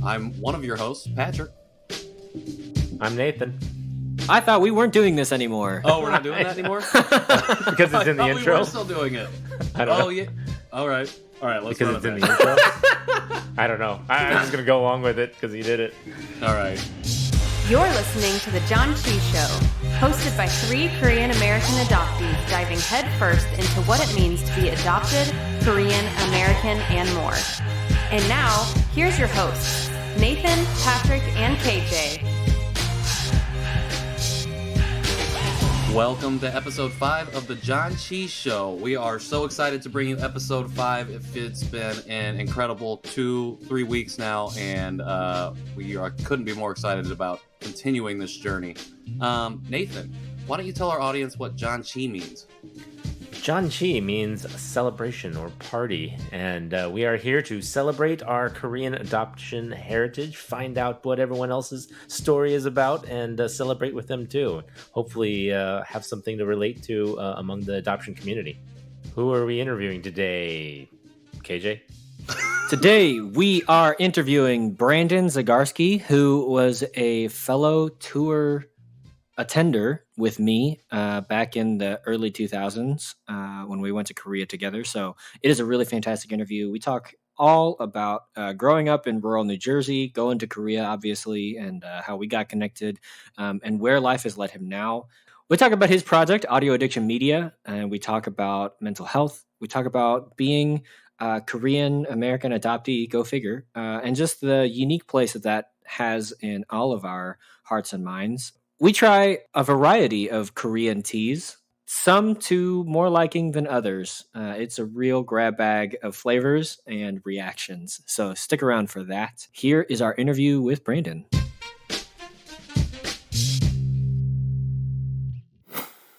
I'm one of your hosts, Patrick. I'm Nathan. I thought we weren't doing this anymore. Oh, we're not doing that anymore? Because it's in the intro? We were still doing it. I don't know. Yeah. All right, let's because it's in the intro? I don't know. I'm just going to go along with it because he did it. All right. You're listening to the Janchi Show, hosted by 3 Korean-American adoptees diving headfirst into what it means to be adopted, Korean, American, and more. And now, here's your hosts, Nathan, Patrick, and KJ. Welcome to episode 5 of the Janchi Show. We are so excited to bring you episode 5. It's been an incredible 2-3 weeks now, and couldn't be more excited about continuing this journey. Nathan, why don't you tell our audience what Janchi means? Janchi means celebration or party, and we are here to celebrate our Korean adoption heritage, find out what everyone else's story is about, and celebrate with them too. Hopefully have something to relate to among the adoption community. Who are we interviewing today, KJ? Today, we are interviewing Brandon Zegarski, who was a fellow tour attender with me back in the early 2000s when we went to Korea together. So it is a really fantastic interview. We talk all about growing up in rural New Jersey, going to Korea, obviously, and how we got connected and where life has led him now. We talk about his project, Audio Addiction Media, and we talk about mental health. We talk about being Korean American adoptee, go figure, and just the unique place that has in all of our hearts and minds. We try a variety of Korean teas, some to more liking than others. It's a real grab bag of flavors and reactions. So stick around for that. Here is our interview with Brandon.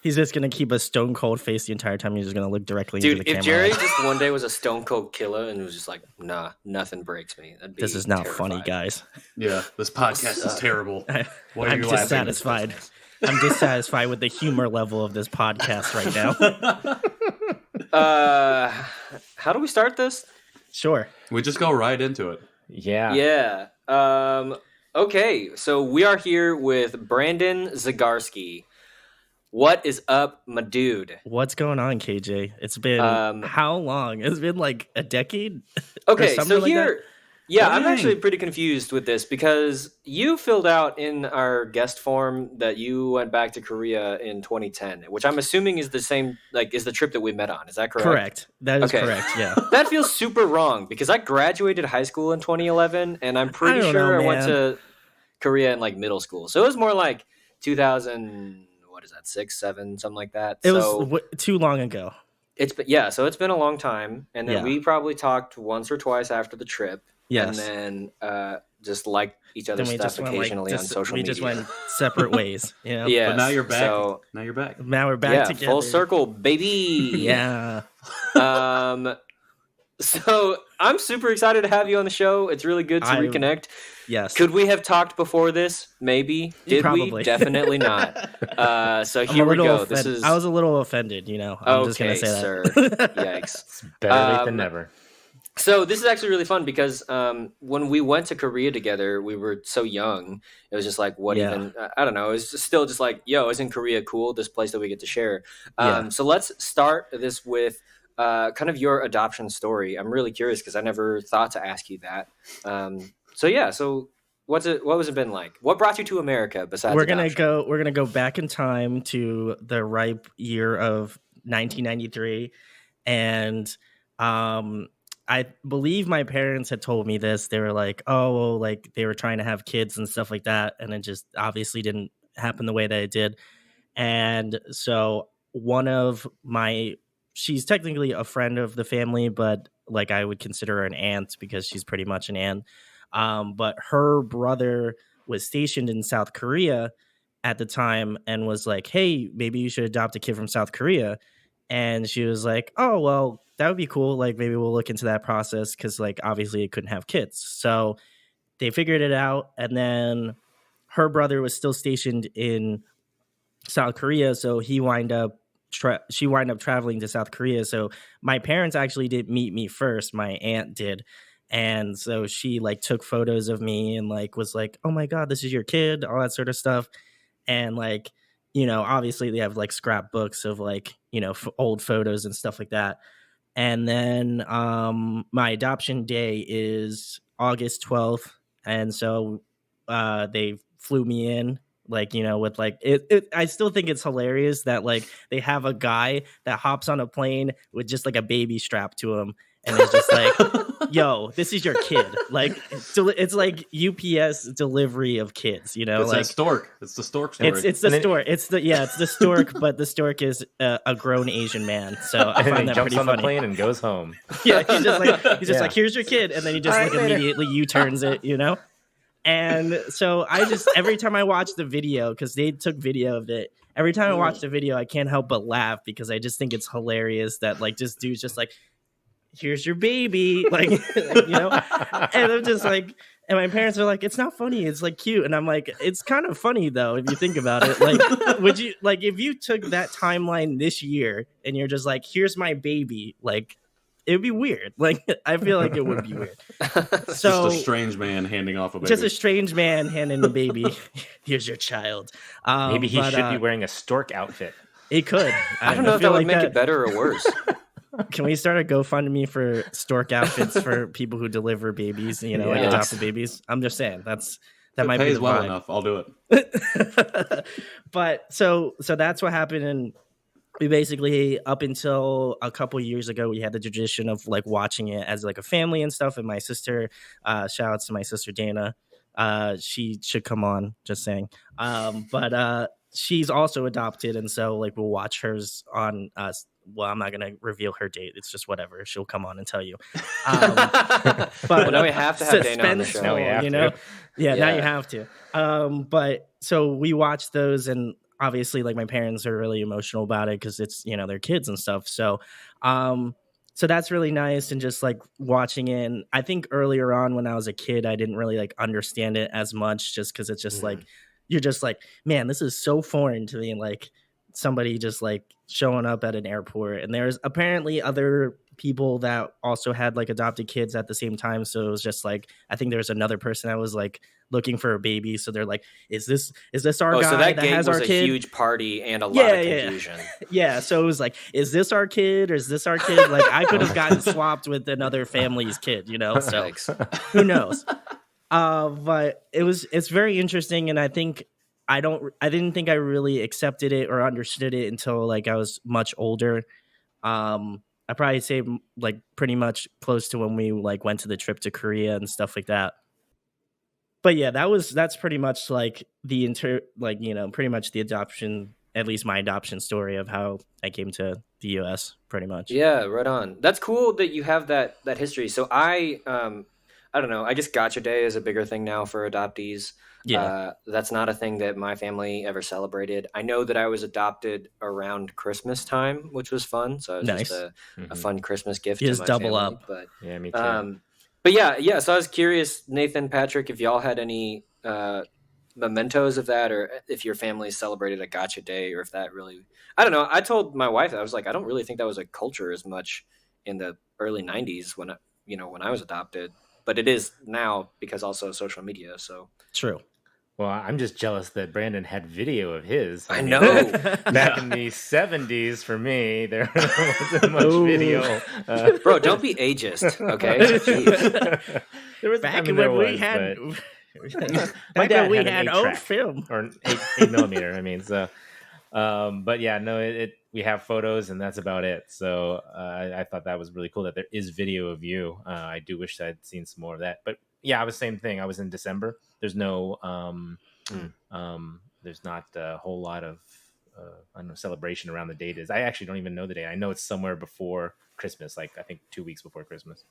He's just going to keep a stone cold face the entire time. He's just going to look directly into the camera. Dude, if Jerry just one day was a stone cold killer and was just like, nah, nothing breaks me. That'd be this is not terrifying. funny, guys. Yeah, this podcast is terrible. I'm dissatisfied. I'm dissatisfied with the humor level of this podcast right now. How do we start this? Sure. We just go right into it. Yeah. Okay, so we are here with Brandon Zegarski. What is up, my dude? What's going on, KJ? It's been how long? It's been like a decade? Okay, so like here... Yeah, I'm actually pretty confused with this because you filled out in our guest form that you went back to Korea in 2010, which I'm assuming is the same, is the trip that we met on. Is that correct? Correct. That is correct, yeah. That feels super wrong because I graduated high school in 2011, and I'm pretty sure I went to Korea in middle school. So it was more like 2000, what is that, 6, 7, something like that. It was too long ago. So it's been a long time, and then we probably talked once or twice after the trip. Yes. And then just like each other's stuff occasionally on social media. We just went separate ways. Yeah. Yeah. But now you're back. Now we're back together. Full circle, baby. Yeah. So I'm super excited to have you on the show. It's really good to reconnect. Yes. Could we have talked before this? Maybe. Did Probably. we? Definitely not. So here we go. I was a little offended, I'm just going to say that. Sir. Yikes. It's better late than never. So this is actually really fun because when we went to Korea together, we were so young. It was just like, even? I don't know. It was still just like, yo, isn't Korea cool? This place that we get to share. So let's start this with kind of your adoption story. I'm really curious because I never thought to ask you that. So what was it been like? What brought you to America besides adoption? We're gonna go back in time to the ripe year of 1993, and I believe my parents had told me this. They were like, oh, well, they were trying to have kids and stuff like that. And it just obviously didn't happen the way that it did. And so she's technically a friend of the family, but I would consider her an aunt because she's pretty much an aunt. But her brother was stationed in South Korea at the time and was like, hey, maybe you should adopt a kid from South Korea. And she was like, oh, well, that would be cool. Maybe we'll look into that process because, obviously it couldn't have kids. So they figured it out. And then her brother was still stationed in South Korea. So she wound up traveling to South Korea. So my parents actually didn't meet me first. My aunt did. And so she like took photos of me and like was like, oh my God, this is your kid, all that sort of stuff. And like, obviously they have like scrapbooks of like, old photos and stuff like that. And then my adoption day is August 12th. And so they flew me in, like, with like it. I still think it's hilarious that like they have a guy that hops on a plane with just like a baby strapped to him. And it's just like, yo, this is your kid. Like, it's like UPS delivery of kids, It's like that stork. It's the stork story. It's the stork. It's the stork, but the stork is a grown Asian man. So I find that jumps pretty on funny. the plane and goes home. Yeah, he's just like, here's your kid, and then he just like immediately U-turns it, And so I just every time I watch the video, because they took video of it, every time I watch the video, I can't help but laugh because I just think it's hilarious that like this dude's just like, here's your baby, like, and I'm just like, and my parents are like, it's not funny, it's like cute, and I'm like, it's kind of funny though if you think about it. Like, would you like if you took that timeline this year and you're just like, here's my baby, like, it would be weird. Like, I feel like it would be weird. So just a strange man handing off a baby. Just a strange man handing a baby. Here's your child. Maybe he should be wearing a stork outfit. It could. I don't know if that would make it better or worse. Can we start a GoFundMe for stork outfits for people who deliver babies, like adopted babies? I'm just saying that might be pays the well vibe. enough. I'll do it. But so that's what happened. And we basically, up until a couple years ago, we had the tradition of like watching it as like a family and stuff. And my sister, shout out to my sister Dana. She should come on, just saying. But she's also adopted, and so like we'll watch hers on us. Well, I'm not going to reveal her date. It's just whatever. She'll come on and tell you. But well, now we have to have Dana on the show. Now we have to. Yeah, now you have to. But so we watched those, and obviously like my parents are really emotional about it because it's, their kids and stuff. So, so that's really nice. And just like watching it. And I think earlier on when I was a kid, I didn't really like understand it as much just because it's just like, you're just like, man, this is so foreign to me. And like, somebody just like showing up at an airport, and there's apparently other people that also had like adopted kids at the same time. So it was just like, I think there's another person that was like looking for a baby. So they're like, is this our guy so that has was our a kid? huge party and a lot of confusion. Yeah. So it was like, is this our kid or is this our kid? Like I could have gotten swapped with another family's kid, so who knows? But it's very interesting. And I think, I didn't think I really accepted it or understood it until like I was much older. I probably say like pretty much close to when we like went to the trip to Korea and stuff like that. But yeah, that's pretty much like the pretty much the adoption, at least my adoption story of how I came to the US pretty much. Yeah, right on. That's cool that you have that history. So I don't know, I guess Gotcha Day is a bigger thing now for adoptees. Yeah, that's not a thing that my family ever celebrated. I know that I was adopted around Christmas time, which was fun. So it was nice. Just a fun Christmas gift. You to just my double family. up. But yeah, me too. But yeah. So I was curious, Nathan, Patrick, if y'all had any mementos of that, or if your family celebrated a Gotcha Day, or if that really, I don't know. I told my wife, I was like, I don't really think that was a culture as much in the early '90s when I was adopted, but it is now because also social media. So true. Well, I'm just jealous that Brandon had video of his. I know. Back in the 70s, for me, there wasn't much video. Bro, don't be ageist, okay? There was back when we had my dad we had had an old 8-track, film or an 8 millimeter. I mean, so. But yeah, no, we have photos and that's about it. So I thought that was really cool that there is video of you. I do wish I'd seen some more of that. But yeah, I was same thing. I was in December. There's no, there's not a whole lot of, I don't know, celebration around the date is. I actually don't even know the date. I know it's somewhere before Christmas, like I think 2 weeks before Christmas.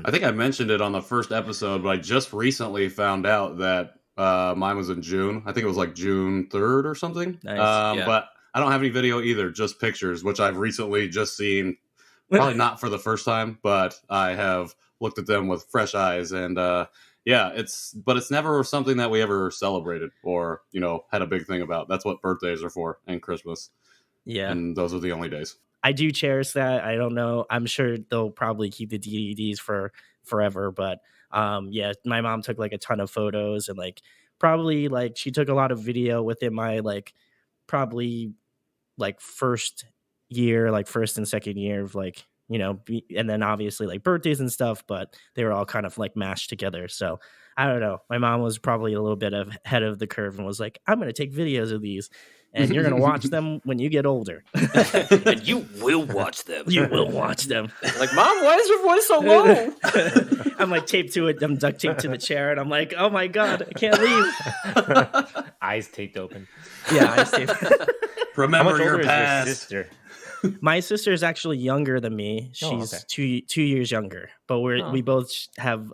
I think I mentioned it on the first episode, but I just recently found out that mine was in June. I think it was like June 3rd or something. Nice. Yeah. But I don't have any video either, just pictures, which I've recently just seen. Probably not for the first time, but I have looked at them with fresh eyes. And it's never something that we ever celebrated or, had a big thing about. That's what birthdays are for, and Christmas. Yeah. And those are the only days. I do cherish that. I don't know. I'm sure they'll probably keep the DVDs for forever, but yeah, my mom took like a ton of photos and like probably like she took a lot of video within my like probably like first and second year of like, and then obviously like birthdays and stuff, but they were all kind of like mashed together. So I don't know. My mom was probably a little bit ahead of the curve and was like, I'm going to take videos of these and you're going to watch them when you get older. And you will watch them. You will watch them. Like, Mom, why is your voice so low? I'm like taped to it. I'm duct taped to the chair and I'm like, oh my God, I can't leave. Eyes taped open. Yeah, eyes taped. How Remember much your older is your past. sister? My sister is actually younger than me. She's okay. two years younger, but we both have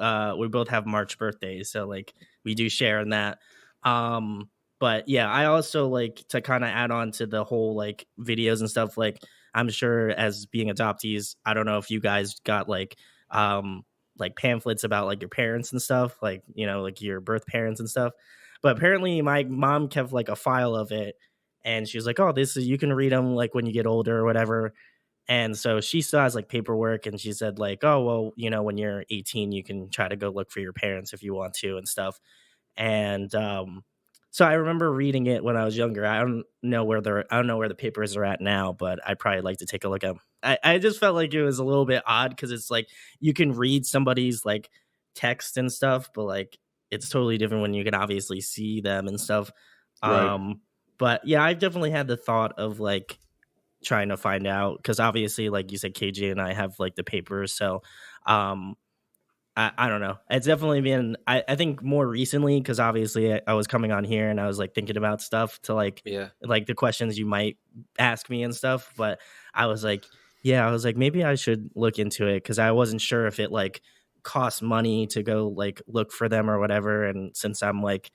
March birthdays, so like we do share in that. But yeah, I also like to kind of add on to the whole like videos and stuff. Like I'm sure as being adoptees, I don't know if you guys got like pamphlets about like your parents and stuff, like like your birth parents and stuff. But apparently, my mom kept like a file of it. And she was like, oh, you can read them like when you get older or whatever. And so she still has like paperwork. And she said like, oh, well, when you're 18, you can try to go look for your parents if you want to and stuff. And so I remember reading it when I was younger. I don't know where the papers are at now, but I'd probably like to take a look at them. I just felt like it was a little bit odd because it's like you can read somebody's like text and stuff, but like it's totally different when you can obviously see them and stuff. Right. But yeah, I've definitely had the thought of like trying to find out because obviously, like you said, KJ and I have like the papers. So I don't know. It's definitely been, I think more recently because obviously I was coming on here and I was like thinking about stuff to like the questions you might ask me and stuff. But I was like, maybe I should look into it because I wasn't sure if it like costs money to go like look for them or whatever. And since I'm like,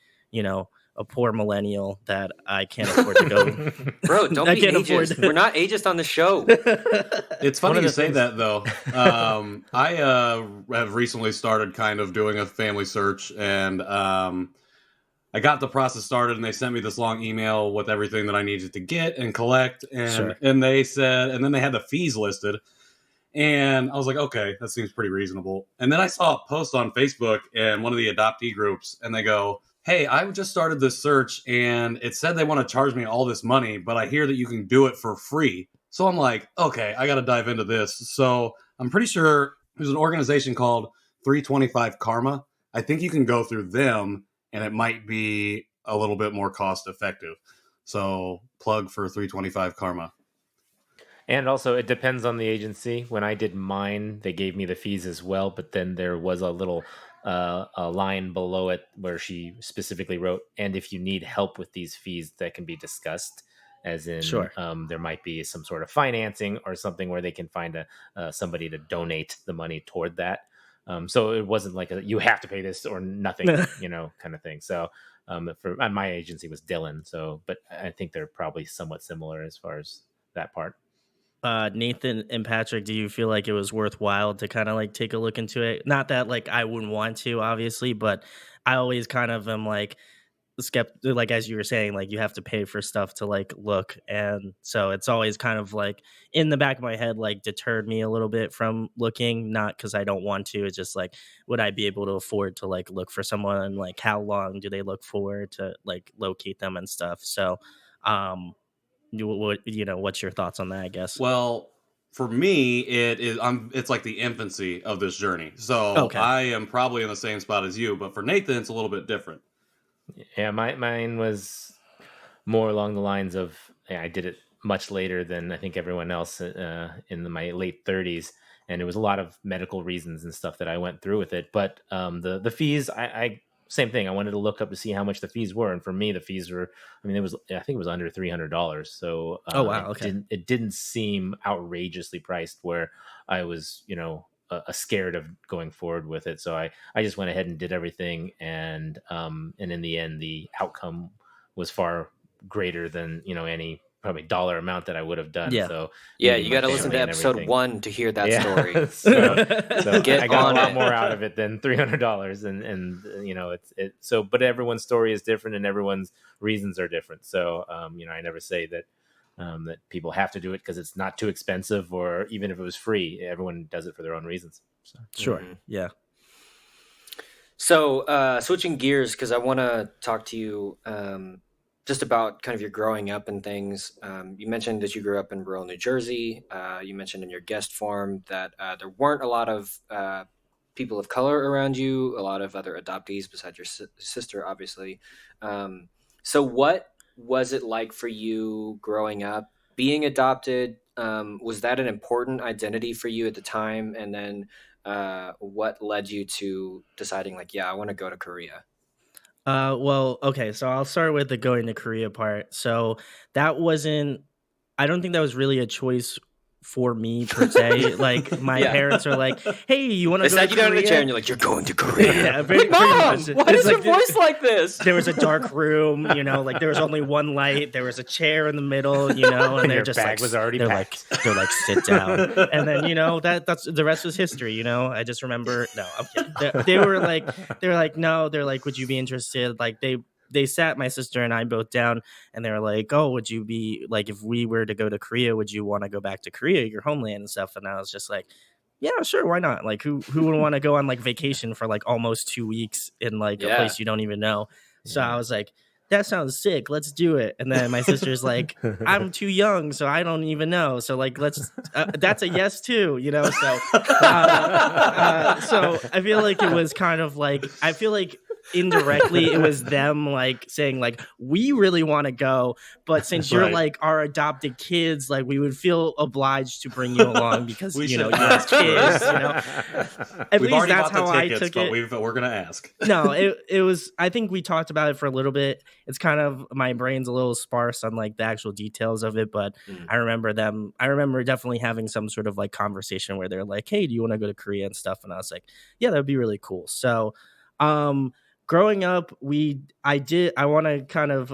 a poor millennial that I can't afford to go. Bro, don't be ageist. We're not ageist on the show. It's funny you say that, though. I have recently started kind of doing a family search, and I got the process started, and they sent me this long email with everything that I needed to get and collect, and they said, and then they had the fees listed, and I was like, okay, that seems pretty reasonable. And then I saw a post on Facebook in one of the adoptee groups, and they go, hey, I just started this search and it said they want to charge me all this money, but I hear that you can do it for free. So I'm like, okay, I got to dive into this. So I'm pretty sure there's an organization called 325 Karma. I think you can go through them and it might be a little bit more cost effective. So plug for 325 Karma. And also, it depends on the agency. When I did mine, they gave me the fees as well, but then there was a little a line below it where she specifically wrote, and if you need help with these fees, that can be discussed, as in there might be some sort of financing or something where they can find somebody to donate the money toward that. So it wasn't like you have to pay this or nothing, kind of thing. So on my agency was Dylan. So, but I think they're probably somewhat similar as far as that part. Nathan and Patrick, do you feel like it was worthwhile to kind of like take a look into it? Not that like I wouldn't want to, obviously, but I always kind of am like skeptical, like as you were saying, like you have to pay for stuff to like look, and so it's always kind of like in the back of my head, like deterred me a little bit from looking. Not because I don't want to, it's just like, would I be able to afford to like look for someone, and like how long do they look for to like locate them and stuff? So what's your thoughts on that, I guess? Well, for me, it's like the infancy of this journey. So I am probably in the same spot as you, but for Nathan, it's a little bit different. Yeah, mine was more along the lines of I did it much later than I think everyone else in my late 30s, and it was a lot of medical reasons and stuff that I went through with it. But the fees, I same thing. I wanted to look up to see how much the fees were, and for me, the fees were, I think it was under $300. So it didn't seem outrageously priced where I was, scared of going forward with it. So I just went ahead and did everything, and in the end, the outcome was far greter than any probably dollar amount that I would have done. Yeah. So you got to listen to episode 1 to hear that story. so I got a lot more out of it than $300, and so, but everyone's story is different and everyone's reasons are different. So I never say that that people have to do it because it's not too expensive, or even if it was free, everyone does it for their own reasons. So. Sure. Yeah. So switching gears, because I want to talk to you just about kind of your growing up and things. You mentioned that you grew up in rural New Jersey. You mentioned in your guest form that there weren't a lot of people of color around you, a lot of other adoptees besides your sister, obviously. So what was it like for you growing up, being adopted? Was that an important identity for you at the time? And then what led you to deciding like, yeah, I want to go to Korea? Well, okay, so I'll start with the going to Korea part. So I don't think that was really a choice for me per se. Like my parents are like, "Hey, you want to go to Korea?" You down in the chair and you're like, "You're going to Korea." Yeah, pretty much. Why is your voice like this? There was a dark room, like there was only one light. There was a chair in the middle, and they're just bag was already packed. They're like, sit down, and then that's the rest was history. I just remember. No, I'm kidding. They were like, no, they're like, would you be interested? Like they sat my sister and I both down, and they were like, oh, would you be like, if we were to go to Korea, would you want to go back to Korea, your homeland and stuff? And I was just like, yeah, sure, why not? Like who would want to go on like vacation for like almost 2 weeks in like a place you don't even know? So I was like, that sounds sick, let's do it. And then my sister's like, I'm too young, so I don't even know, so like let's that's a yes too, so so I feel like it was kind of like, I feel like indirectly it was them like saying like, we really want to go, but since you're like our adopted kids, like we would feel obliged to bring you along because you're kids. At least that's how I took it. We're gonna ask. No, it was, I think we talked about it for a little bit. It's kind of, my brain's a little sparse on like the actual details of it, but I remember definitely having some sort of like conversation where they're like, hey, do you want to go to Korea and stuff? And I was like, yeah, that would be really cool. So growing up, I want to kind of,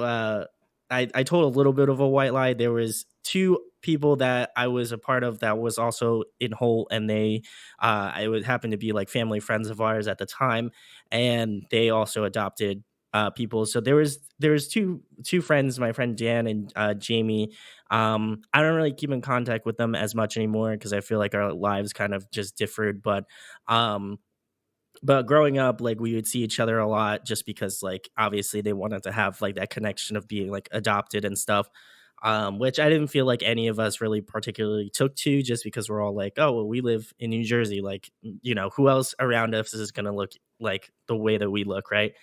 I told a little bit of a white lie. There was 2 people that I was a part of that was also in Holt, and they, it would happen to be like family friends of ours at the time, and they also adopted people. So there was two friends, my friend Dan and Jamie. I don't really keep in contact with them as much anymore because I feel like our lives kind of just differed, but growing up, like we would see each other a lot just because like obviously they wanted to have like that connection of being like adopted and stuff, which I didn't feel like any of us really particularly took to, just because we're all like, oh, well, we live in New Jersey, like, who else around us is going to look like the way that we look, right?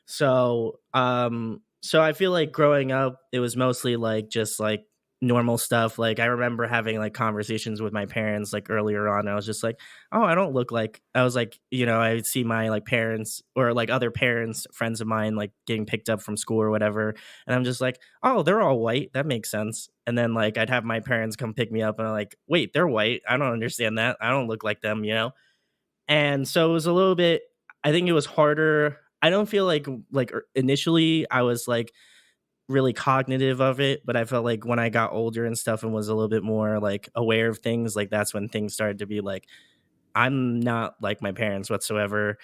So I feel like growing up, it was mostly like just like normal stuff. Like I remember having like conversations with my parents like earlier on. I was just like, oh, I don't look like, I was like, I would see my like parents or like other parents, friends of mine, like getting picked up from school or whatever, and I'm just like, oh, they're all white, that makes sense. And then like I'd have my parents come pick me up and I'm like, wait, they're white, I don't understand that, I don't look like them. And so it was a little bit, I think it was harder. I don't feel like initially I was like really cognitive of it, but I felt like when I got older and stuff and was a little bit more like aware of things, like that's when things started to be like, I'm not like my parents whatsoever.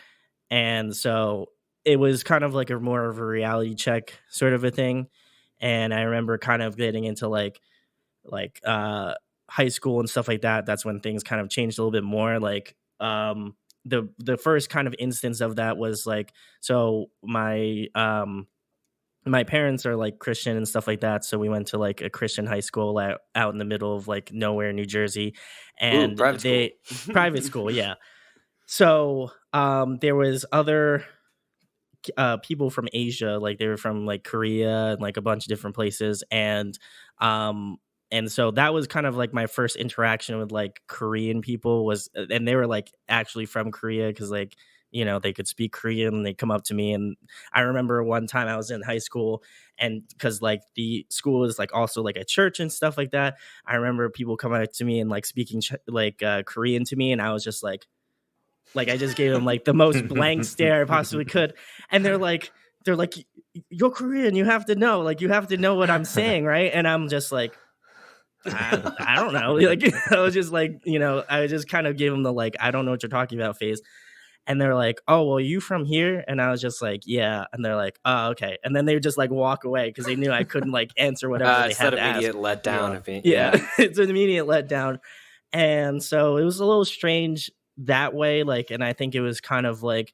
And so it was kind of like a more of a reality check sort of a thing. And I remember kind of getting into like high school and stuff like that. That's when things kind of changed a little bit more. Like the first kind of instance of that was like, so my parents are like Christian and stuff like that. So we went to like a Christian high school out in the middle of like nowhere, New Jersey, and private school. Yeah. So there was other people from Asia, like they were from like Korea and like a bunch of different places. And so that was kind of like my first interaction with like Korean people and they were like actually from Korea. 'Cause like, they could speak Korean and they'd come up to me. And I remember one time I was in high school, and because like the school is like also like a church and stuff like that, I remember people coming up to me and like speaking Korean to me. And I was just like I just gave them like the most blank stare I possibly could. And they're like, you're Korean, you have to know what I'm saying, right? And I'm just like, I don't know. Like I was just like, I just kind of gave them the like, I don't know what you're talking about face. And they're like, "Oh, well, you from here?" And I was just like, "Yeah." And they're like, "Oh, okay." And then they would just like walk away because they knew I couldn't like answer whatever they It's had that to ask. immediate letdown. Yeah. It's an immediate letdown. And so it was a little strange that way. Like, and I think it was kind of like,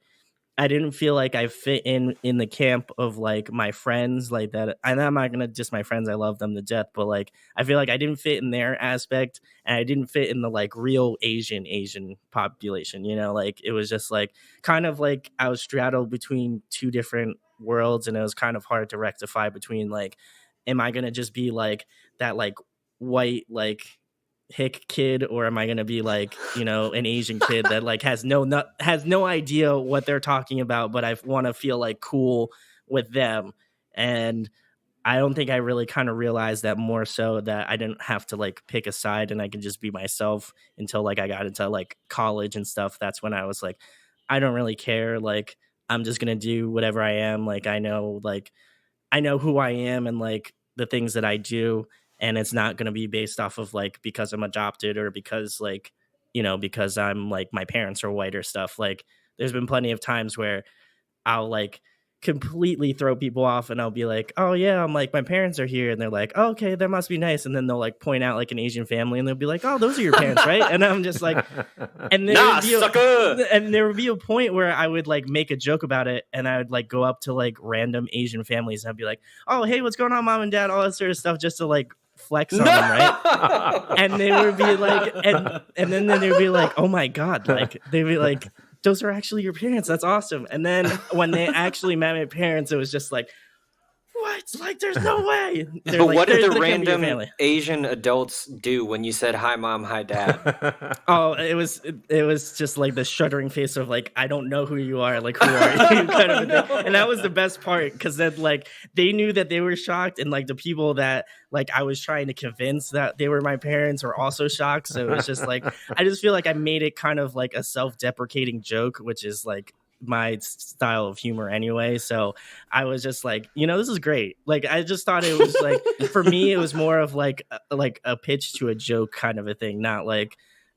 I didn't feel like I fit in the camp of like my friends like that. And I'm not gonna diss my friends. I love them to death, but like I feel like I didn't fit in their aspect, and I didn't fit in the like real Asian population. You know, like it was just like kind of like I was straddled between two different worlds, and it was kind of hard to rectify between like, am I gonna just be like that like white like hick kid, or am I gonna be like, you know, an Asian kid that like has no idea what they're talking about, but I want to feel like cool with them. And I don't think I really kind of realized that, more so that I didn't have to like pick a side and I could just be myself until like I got into like college and stuff. That's when I was like, I don't really care, like I'm just gonna do whatever I am. Like I know who I am and like the things that I do, and it's not going to be based off of like because I'm adopted or because like, you know, because I'm like my parents are white or stuff. Like there's been plenty of times where I'll like completely throw people off and I'll be like, "Oh yeah, I'm like, my parents are here," and they're like, "Oh, okay, that must be nice." And then they'll like point out like an Asian family and they'll be like, "Oh, those are your parents, right?" And I'm just like, and there would be a point where I would like make a joke about it, and I would like go up to like random Asian families and I'd be like, "Oh, hey, what's going on, mom and dad?" All that sort of stuff, just to like flex on them, right? And they would be like, and then they'd be like, "Oh my god," like they'd be like, "Those are actually your parents. That's awesome." And then when they actually met my parents, it was just like, what? Like, there's no way. But like, what did the random Asian adults do when you said, "Hi, mom, hi, dad"? Oh, it was just like the shuddering face of like, I don't know who you are. Like, who are you? Kind of a thing. And that was the best part, because then like they knew that they were shocked, and like the people that like I was trying to convince that they were my parents were also shocked. So it was just like, I just feel like I made it kind of like a self-deprecating joke, which is like my style of humor anyway. So I was just like, you know, this is great. Like I just thought it was like, for me it was more of like a pitch to a joke kind of a thing, not like,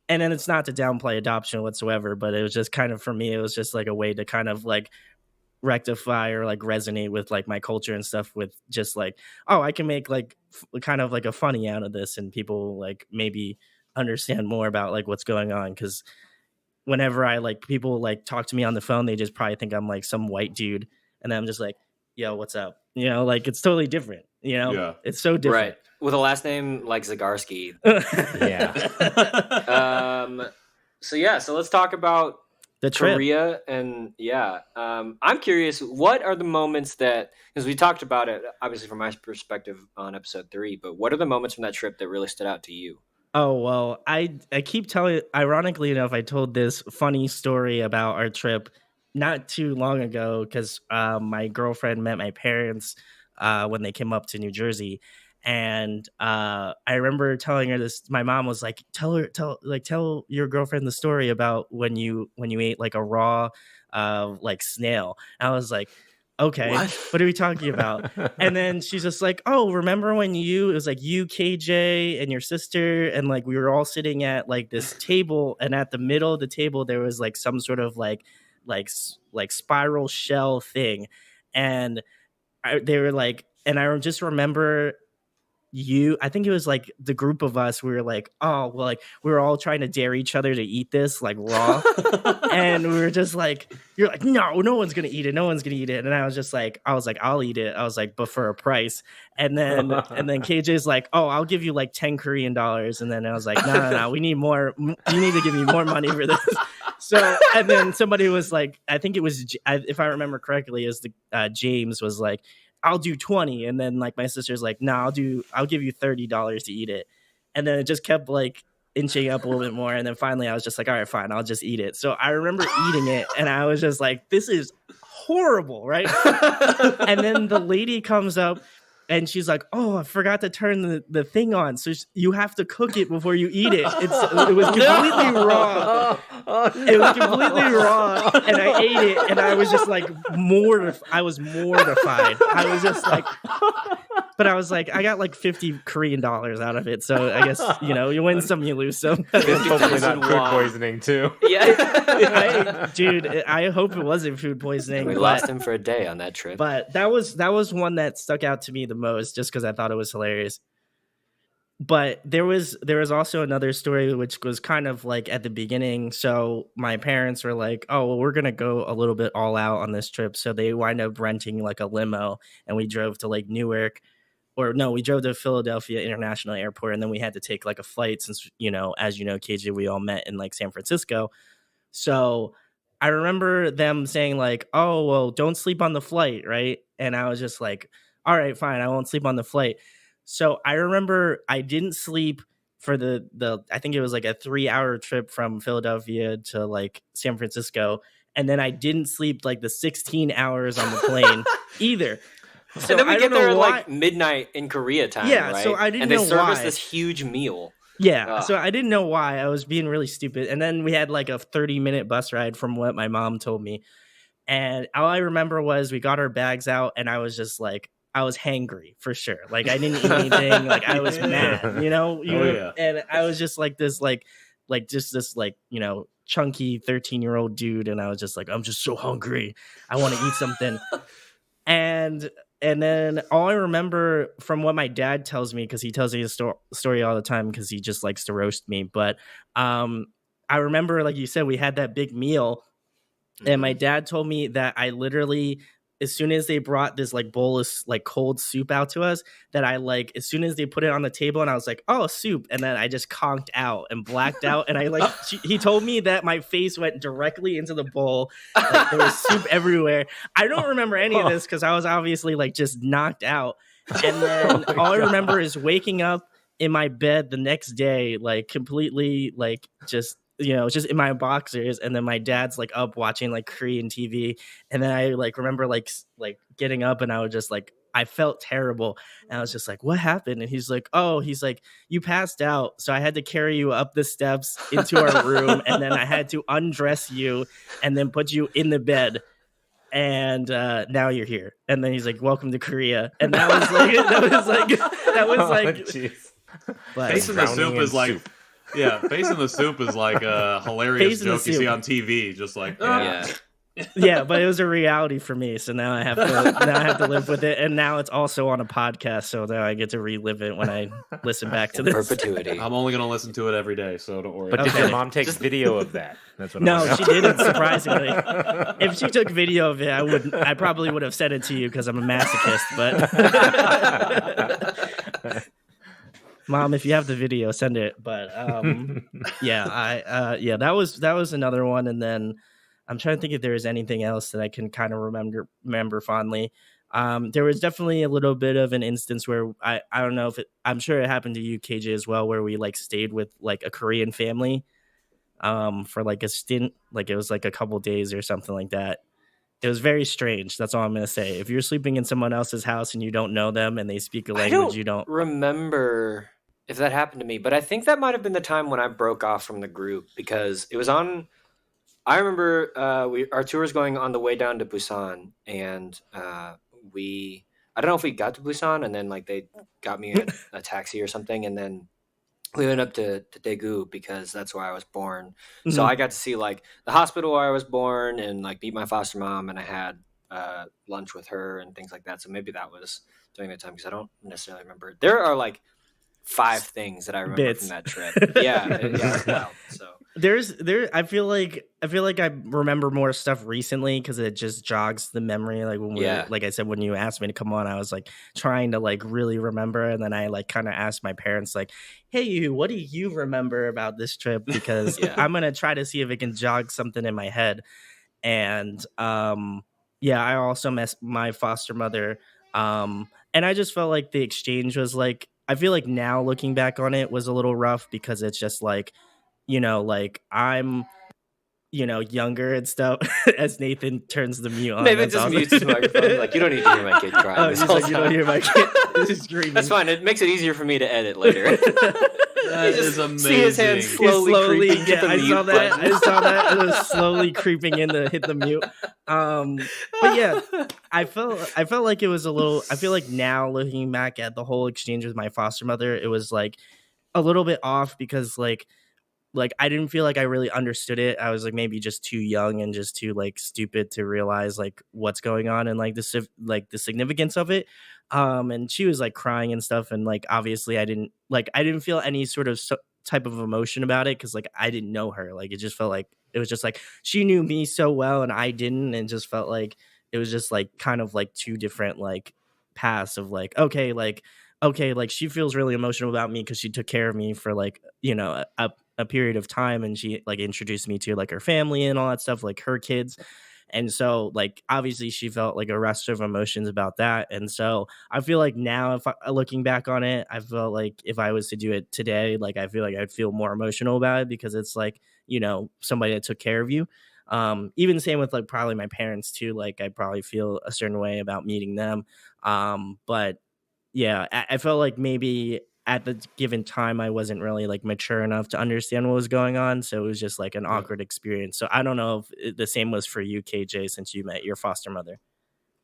and then it's not to downplay adoption whatsoever, but it was just kind of, for me it was just like a way to kind of like rectify or like resonate with like my culture and stuff, with just like, oh, I can make like kind of like a funny out of this, and people like maybe understand more about like what's going on. Because whenever I like people like talk to me on the phone, they just probably think I'm like some white dude, and I'm just like, "Yo, what's up?" You know, like it's totally different. You know, Yeah. It's so different, right? With a last name like Zegarski. Yeah. So let's talk about the trip. Korea, and I'm curious, what are the moments that, because we talked about it obviously from my perspective on episode 3, but what are the moments from that trip that really stood out to you? Oh, well, I keep telling, ironically enough, I told this funny story about our trip not too long ago, because my girlfriend met my parents when they came up to New Jersey. And I remember telling her this. My mom was like, tell your girlfriend the story about when you ate like a raw like snail. And I was like, okay, what are we talking about? And then she's just like, oh, remember when it was like you, KJ, and your sister, and like we were all sitting at like this table, and at the middle of the table there was like some sort of like spiral shell thing, and they were like, and I just remember I think it was like the group of us, we were like, oh, well, like we were all trying to dare each other to eat this like raw. And we were just like, you're like, no one's gonna eat it, and I was like, I'll eat it. I was like, but for a price. And then KJ's like, oh, I'll give you like 10 Korean dollars. And then I was like, no, we need more. You need to give me more money for this. So, and then somebody was like, I think it was, if I remember correctly, James was like, I'll do 20. And then like my sister's like, no, I'll give you $30 to eat it. And then it just kept like inching up a little bit more. And then finally I was just like, all right, fine, I'll just eat it. So I remember eating it, and I was just like, this is horrible, right? And then the lady comes up and she's like, oh, I forgot to turn the thing on. So you have to cook it before you eat it. It was completely raw. It was completely raw. And I ate it, and I was just like I was mortified. I was just like, But I was like, I got like $50 Korean out of it. So I guess, you win some, you lose some. Hopefully not food won. poisoning too. Yeah. Dude, I hope it wasn't food poisoning. We lost him for a day on that trip. But that was one that stuck out to me the most just because I thought it was hilarious. But there was also another story which was kind of like at the beginning. So my parents were like, oh, well, we're going to go a little bit all out on this trip. So they wind up renting like a limo and we drove to like Newark. Or no, we drove to Philadelphia International Airport, and then we had to take like a flight since, as you know, KJ, we all met in like San Francisco. So I remember them saying like, oh, well, don't sleep on the flight, right? And I was just like, all right, fine, I won't sleep on the flight. So I remember I didn't sleep for the I think it was like a 3-hour trip from Philadelphia to like San Francisco. And then I didn't sleep like the 16 hours on the plane either. So and then we get there at like midnight in Korea time, right? So I didn't know why. And they serve us this huge meal. Yeah, so I didn't know why. I was being really stupid. And then we had like a 30-minute bus ride from what my mom told me. And all I remember was we got our bags out and I was just like, I was hangry for sure. Like I didn't eat anything. Like I was mad, and I was just like this, just this chunky 13-year-old dude. And I was just like, I'm just so hungry. I want to eat something. And then all I remember from what my dad tells me, because he tells me his story all the time because he just likes to roast me. But I remember, like you said, we had that big meal. And my dad told me that I literally, as soon as they brought this like bowl of like cold soup out to us, that I like, as soon as they put it on the table and I was like, oh, soup. And then I just conked out and blacked out. And I like, he told me that my face went directly into the bowl. Like, there was soup everywhere. I don't remember any of this because I was obviously like just knocked out. And then all I remember is waking up in my bed the next day, like completely like just in my boxers, and then my dad's like up watching like Korean TV, and then I like remember like getting up and I was just like, I felt terrible, and I was just like, what happened? And he's like, you passed out, so I had to carry you up the steps into our room, and then I had to undress you and then put you in the bed, and now you're here. And then he's like, welcome to Korea. And that was like Face in the soup is like soup. Yeah, face in the soup is like a hilarious joke you see on TV, just like yeah, but it was a reality for me, so now I have to live with it, and now it's also on a podcast, so now I get to relive it when I listen back to this. Perpetuity. I'm only gonna listen to it every day, so don't worry. But did your mom take video of that? That's what no, she didn't. Surprisingly, if she took video of it, I probably would have sent it to you because I'm a masochist. But Mom, if you have the video, send it. But that was another one, and then I'm trying to think if there is anything else that I can kind of remember fondly. There was definitely a little bit of an instance where I don't know if I'm sure it happened to you, KJ, as well, where we like stayed with like a Korean family for like a stint, like it was like a couple days or something like that. It was very strange. That's all I'm going to say. If you're sleeping in someone else's house and you don't know them and they speak a language you don't remember if that happened to me, but I think that might have been the time when I broke off from the group, because it was on. I remember our tour was going on the way down to Busan, and I don't know if we got to Busan, and then like they got me a taxi or something, and then we went up to Daegu because that's where I was born. Mm-hmm. So I got to see like the hospital where I was born and like meet my foster mom, and I had lunch with her and things like that. So maybe that was during that time, because I don't necessarily remember. There are like 5 things that I remember from that trip. Yeah, wow. So I feel like I remember more stuff recently because it just jogs the memory. Like when like I said, when you asked me to come on, I was like trying to like really remember, and then I like kind of asked my parents like, "Hey, what do you remember about this trip?" Because I'm gonna try to see if it can jog something in my head. And I also met my foster mother, and I just felt like the exchange was like. I feel like now looking back on it was a little rough because it's just like, like I'm younger and stuff. As Nathan turns the mute on, Maybe just mutes his microphone. Like, you don't need to hear my kid crying. Oh, he's like, you don't hear my kid screaming. That's fine. It makes it easier for me to edit later. That is amazing. See his hand slowly creeping to the I mute saw that. button. I saw that. It was slowly creeping in to hit the mute. But yeah, I felt like it was a little. I feel like now looking back at the whole exchange with my foster mother, it was like a little bit off because like I didn't feel like I really understood it. I was like maybe just too young and just too like stupid to realize like what's going on and like the significance of it. And she was like crying and stuff, and like obviously I didn't feel any sort of type of emotion about it because like I didn't know her. Like it just felt like it was just like she knew me so well and I didn't, and just felt like it was just like kind of like two different like paths of like okay, like she feels really emotional about me because she took care of me for like a period of time, and she like introduced me to like her family and all that stuff, like her kids. And so like obviously she felt like a rush of emotions about that. And so I feel like now if looking back on it, I felt like if I was to do it today, like I feel like I'd feel more emotional about it because it's like somebody that took care of you. Even same with like probably my parents too. Like I probably feel a certain way about meeting them. But yeah, I felt like maybe at the given time I wasn't really like mature enough to understand what was going on, so it was just like an awkward experience. So I don't know if the same was for you, KJ, since you met your foster mother.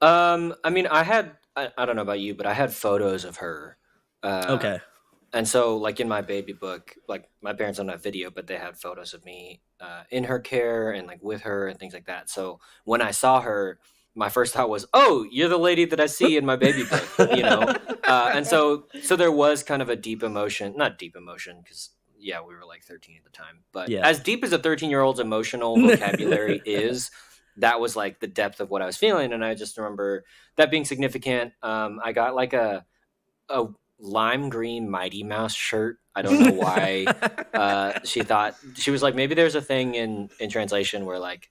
I mean, I don't know about you, but I had photos of her. Okay. And so like in my baby book, like my parents don't have video, but they had photos of me in her care and like with her and things like that. So when I saw her, my first thought was, oh, you're the lady that I see in my baby book, and so there was kind of a not deep emotion, because we were like 13 at the time, but as deep as a 13-year-old's emotional vocabulary is, that was like the depth of what I was feeling. And I just remember that being significant. I got like a lime green Mighty Mouse shirt. I don't know why. She was like, maybe there's a thing in translation where like,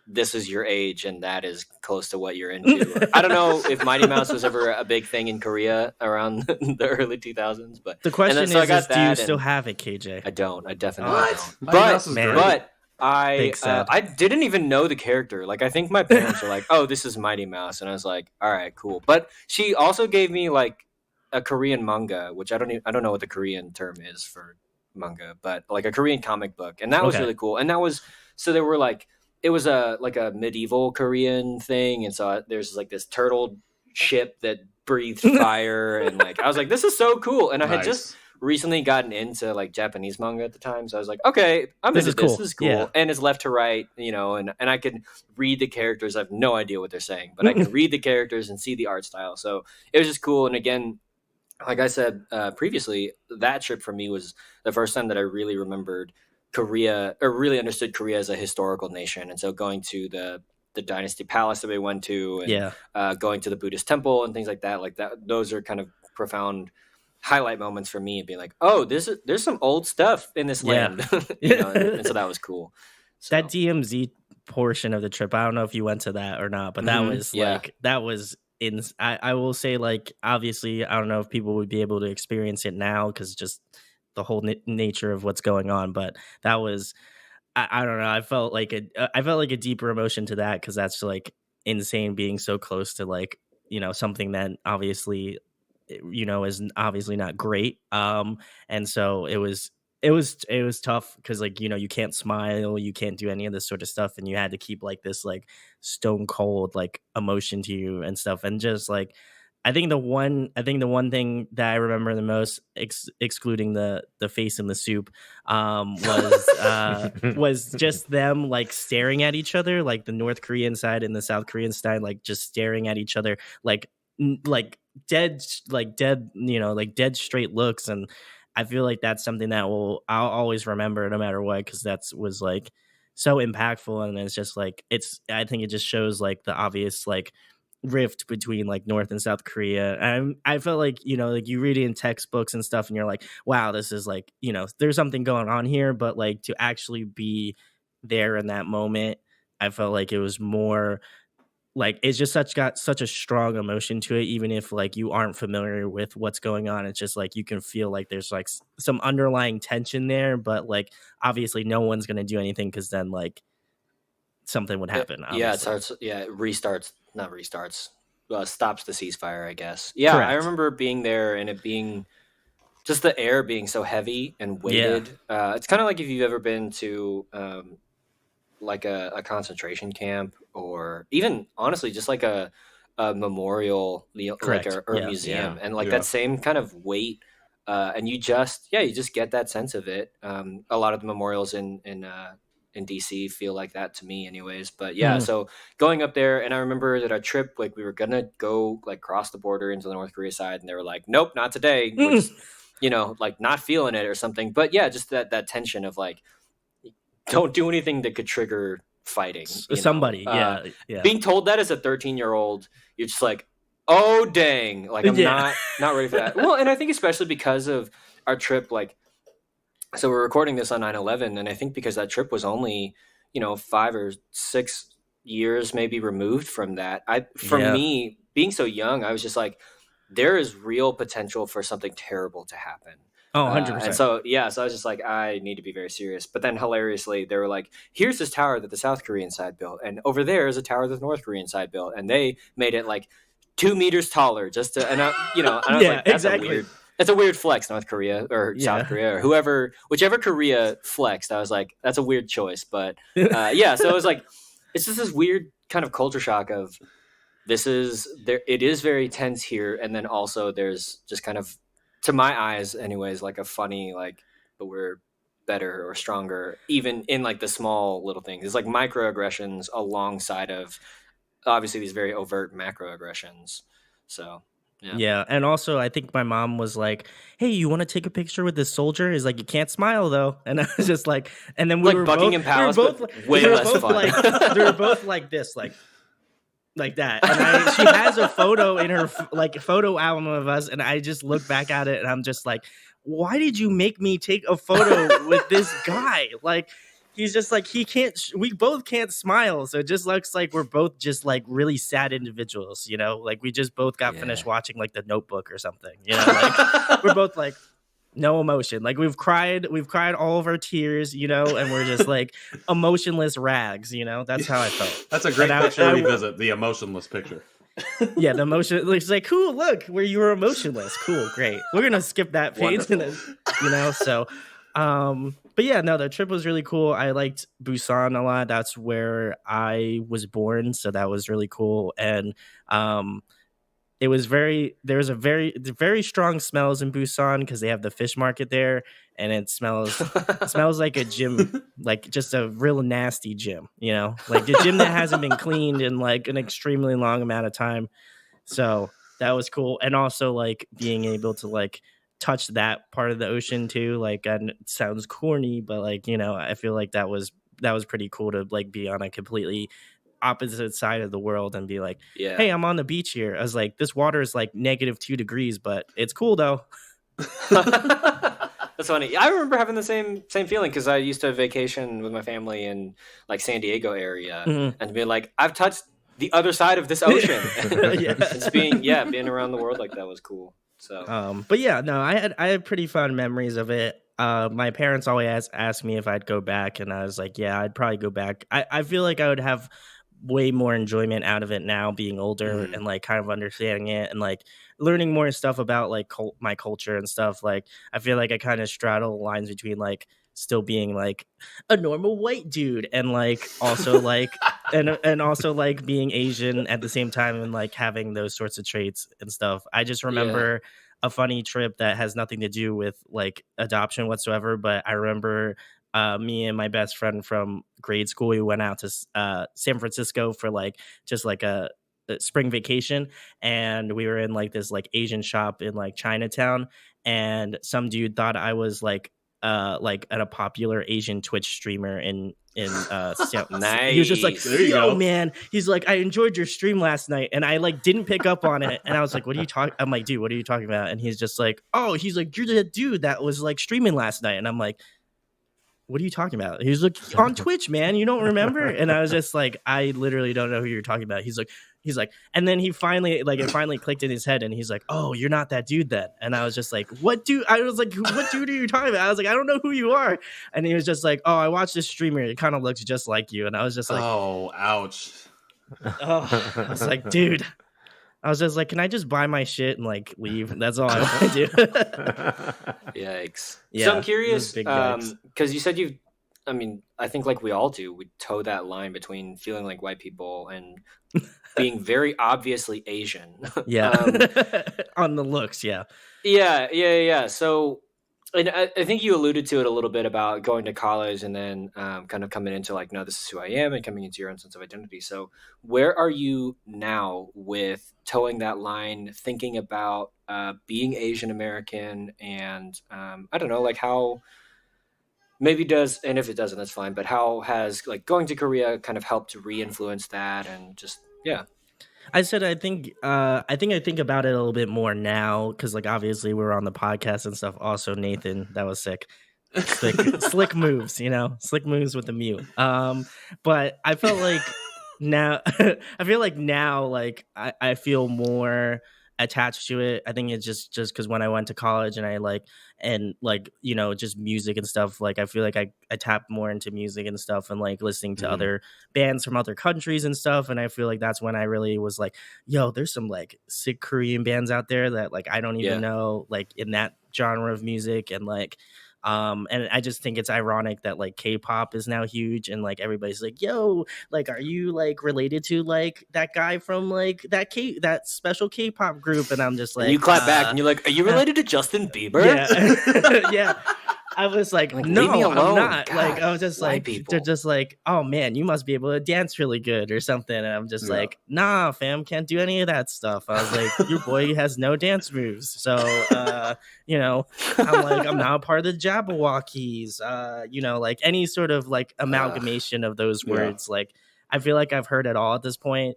this is your age and that is close to what you're into. I don't know if Mighty Mouse was ever a big thing in Korea around the early 2000s, but the question is do you still have it, KJ? I don't. I definitely don't. But I didn't even know the character. Like I think my parents were like, "Oh, this is Mighty Mouse," and I was like, "All right, cool." But she also gave me like a Korean manga, which I don't know what the Korean term is for manga, but like a Korean comic book, and that was really cool. And that was there were like. It was a medieval Korean thing, and so there's like this turtle ship that breathed fire, and like I was like, this is so cool. And I had just recently gotten into like Japanese manga at the time, so I was like, okay, this is cool. Yeah. And it's left to right, and I can read the characters. I have no idea what they're saying, but I can read the characters and see the art style. So it was just cool. And again, like I said previously, that trip for me was the first time that I really remembered Korea, or really understood Korea as a historical nation. And so going to the Dynasty Palace that we went to, and going to the Buddhist temple and things like that, those are kind of profound highlight moments for me, being like, oh, there's some old stuff in this land. And so that was cool. So. That DMZ portion of the trip, I don't know if you went to that or not, but that was that was I will say, like, obviously I don't know if people would be able to experience it now because just the whole nature of what's going on, but that was I don't know, I felt like a deeper emotion to that because that's like insane, being so close to like something that obviously is obviously not great, and so it was tough because like you can't smile, you can't do any of this sort of stuff, and you had to keep like this like stone cold like emotion to you and stuff. And just like I think the one thing that I remember the most, excluding the face in the soup, was just them like staring at each other, like the North Korean side and the South Korean side, like just staring at each other, like dead straight looks. And I feel like that's something that I'll always remember no matter what, because that was like so impactful. And it's just like I think it just shows like the obvious like rift between like North and South Korea. And I felt like like you read it in textbooks and stuff and you're like, wow, this is like there's something going on here, but like to actually be there in that moment, I felt like it was more like it's just got such a strong emotion to it, even if like you aren't familiar with what's going on. It's just like you can feel like there's like some underlying tension there, but like obviously no one's gonna do anything because then like something would happen. Yeah, it obviously. starts. Yeah, it restarts. Not restarts. Stops the ceasefire, I guess. Yeah, Correct. I remember being there and it being just the air being so heavy and weighted. It's kind of like if you've ever been to like a concentration camp, or even honestly just like a memorial, Correct. like or a Yeah. museum, Yeah. and like Yeah. that same kind of weight. And you just get that sense of it. A lot of the memorials in DC feel like that to me, anyways. But yeah, Mhm. so going up there, and I remember that our trip, like we were gonna go like cross the border into the North Korea side, and they were like, "Nope, not today." We're just, like not feeling it or something. But yeah, just that tension of like, don't do anything that could trigger fighting. Somebody, yeah. Being told that as a 13-year-old, you're just like, oh dang, like I'm Yeah. not ready for that. Well, and I think especially because of our trip, like, so we're recording this on 9/11, and I think because that trip was only 5 or 6 years maybe removed from that, for Yeah. me being so young, I was just like, there is real potential for something terrible to happen. Oh, And 100%. so I was just like, I need to be very serious. But then hilariously, they were like, here's this tower that the South Korean side built, and over there is a tower that the North Korean side built, and they made it like 2 meters taller just to, and I was Yeah, like, that's exactly. that's a weird flex, North Korea or Yeah. South Korea or whichever Korea flexed. I was like, that's a weird choice. But yeah, so it was like, it's just this weird kind of culture shock of it is very tense here. And then also there's just kind of, to my eyes anyways, like a funny, like, but we're better or stronger, even in like the small little things. It's like microaggressions alongside of obviously these very overt macroaggressions. So Yeah, and also I think my mom was like, "Hey, you want to take a picture with this soldier?" He's like, "You can't smile though," and I was just like, and then we Like were Buckingham both, Palace, we were both, but way we were less both fun. like, we were both like this, like that. And she has a photo in her photo album of us, and I just look back at it, and I'm just like, "Why did you make me take a photo with this guy?" Like. He's just like, he can't, we both can't smile. So it just looks like we're both just like really sad individuals, like we just both got finished watching like The Notebook or something, like we're both like no emotion. Like we've cried all of our tears, and we're just like emotionless rags, that's how I felt. That's a great picture to revisit, the emotionless picture. Yeah, the emotion. It's like, cool, look, where you were emotionless. Cool, great. We're going to skip that page. And then, so... but yeah, no, the trip was really cool. I liked Busan a lot. That's where I was born, so that was really cool. And there was very strong smells in Busan because they have the fish market there, and it smells like a gym, like just a real nasty gym, like the gym that hasn't been cleaned in like an extremely long amount of time. So that was cool. And also like being able to like touch that part of the ocean too, like, and it sounds corny, but like, I feel like that was pretty cool to like be on a completely opposite side of the world and be like, hey, I'm on the beach here. I was like, this water is like -2 degrees, but it's cool though. That's funny. I remember having the same feeling because I used to vacation with my family in like San Diego area and be like, I've touched the other side of this ocean. It's being around the world like that was cool. So, but yeah, no, I had pretty fun memories of it. My parents always asked me if I'd go back, and I was like, yeah, I'd probably go back. I feel like I would have way more enjoyment out of it now, being older and like kind of understanding it and like learning more stuff about like my culture and stuff. Like, I feel like I kind of straddle lines between like still being like a normal white dude and like also like and also like being Asian at the same time and like having those sorts of traits and stuff. I just remember a funny trip that has nothing to do with like adoption whatsoever, but I remember me and my best friend from grade school, we went out to San Francisco for like just like a spring vacation, and we were in like this like Asian shop in like Chinatown, and some dude thought I was like a popular Asian Twitch streamer in nice. He was just like, there you yo, go. man. He's like, I enjoyed your stream last night, and I like didn't pick up on it, and I was like, what are you talking? I'm like, dude, what are you talking about? And he's just like, oh, he's like, you're the dude that was like streaming last night, and I'm like, what are you talking about? He's like, on Twitch, man, you don't remember? And I was just like, I literally don't know who you're talking about. He's he's like, and then he finally like it finally clicked in his head, and he's like, oh, you're not that dude then. And I was just like, what dude? I was like, what dude are you talking about? I was like, I don't know who you are. And he was just like, oh, I watched this streamer. It kind of looks just like you. And I was just like, oh, ouch. Oh, I was like, dude. I was just like, can I just buy my shit and like leave? That's all I want to do. Yikes. Yeah, So I'm curious, big yikes. because you said I think like we all do, we toe that line between feeling like white people and being very obviously Asian. Yeah. On the looks, yeah. Yeah. So, and I think you alluded to it a little bit about going to college and then kind of coming into like, no, this is who I am, and coming into your own sense of identity. So where are you now with towing that line, thinking about being Asian American, and I don't know, like how maybe does, and if it doesn't, that's fine, but how has like going to Korea kind of helped to re-influence that, and just, yeah. I said I think I think about it a little bit more now because like obviously we're on the podcast and stuff. Also, Nathan, that was sick. Slick moves, slick moves with the mute. But I felt like now like I feel more attached to it. I think it's just because when I went to college and I just music and stuff, like I feel like I tapped more into music and stuff and like listening to other bands from other countries and stuff, and I feel like that's when I really was like, yo, there's some like sick Korean bands out there that like I don't even know like in that genre of music, and like and I just think it's ironic that like K-pop is now huge and like everybody's like, yo, like are you like related to like that guy from like that special K-pop group? And I'm just like, and you clap back and you're like, are you related to Justin Bieber? Yeah. Yeah. I was like leave no, me alone. I'm not. God, like I was just like, people. they're just like, oh man, you must be able to dance really good or something. And I'm just like, nah, fam, can't do any of that stuff. I was like, your boy has no dance moves. So, I'm like, I'm not a part of the Jabberwockies. Like any sort of like amalgamation of those words. Like, I feel like I've heard it all at this point.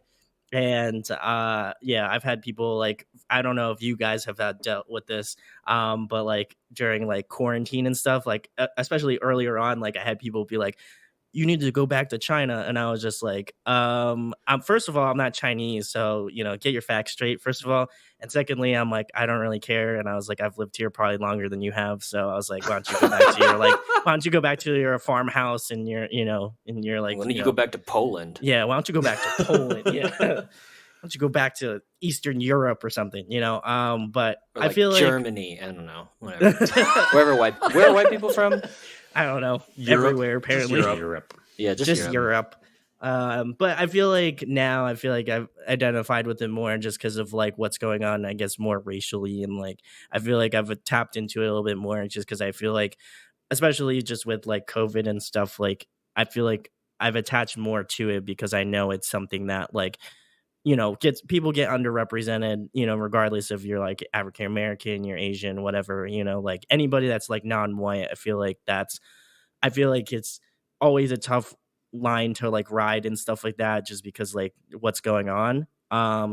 And I've had people like, I don't know if you guys have dealt with this, but like during like quarantine and stuff, like especially earlier on, like I had people be like, you need to go back to China. And I was just like, I'm first of all, I'm not Chinese. So, get your facts straight, first of all. And secondly, I'm like, I don't really care. And I was like, I've lived here probably longer than you have. So I was like, why don't you go back to why don't you go back to your farmhouse and your, and you're like, why don't you go back to Poland? Yeah. Why don't you go back to Poland? Yeah. Why don't you go back to Eastern Europe or something, but or like I feel like Germany, I don't know, whatever. Where are white people from? I don't know. Europe, everywhere, apparently. Europe. Yeah, just Europe. But I feel like now I've identified with it more just because of like what's going on, I guess, more racially. And like, I feel like I've tapped into it a little bit more just because I feel like, especially just with like COVID and stuff, like, I feel like I've attached more to it because I know it's something that like, people get underrepresented, regardless if you're like African American, you're Asian, whatever, like anybody that's like non-white. I feel like it's always a tough line to like ride and stuff like that, just because like what's going on.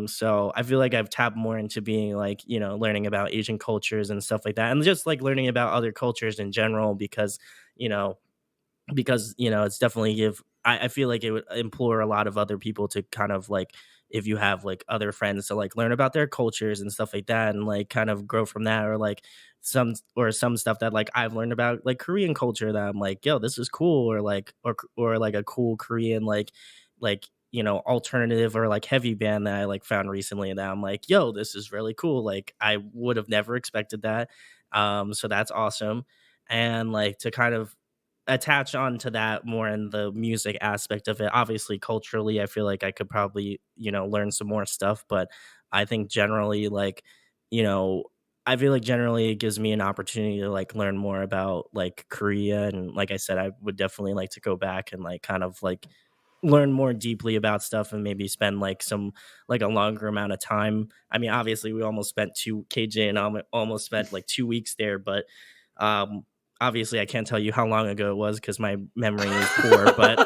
So I feel like I've tapped more into being like, learning about Asian cultures and stuff like that, and just like learning about other cultures in general, because it's definitely I feel like it would implore a lot of other people to kind of like, if you have like other friends, to like learn about their cultures and stuff like that, and like kind of grow from that, or like some stuff that like I've learned about like Korean culture that I'm like, yo, this is cool, or like a cool Korean like alternative or like heavy band that I like found recently that I'm like, yo, this is really cool. Like I would have never expected that. So that's awesome. And like to kind of attach on to that more in the music aspect of it. Obviously, culturally, I feel like I could probably, learn some more stuff. But I think generally, like, I feel like generally it gives me an opportunity to like learn more about like Korea. And like I said, I would definitely like to go back and like kind of like learn more deeply about stuff and maybe spend like some like a longer amount of time. I mean, obviously we almost spent KJ and almost spent like 2 weeks there, but obviously I can't tell you how long ago it was because my memory is poor, but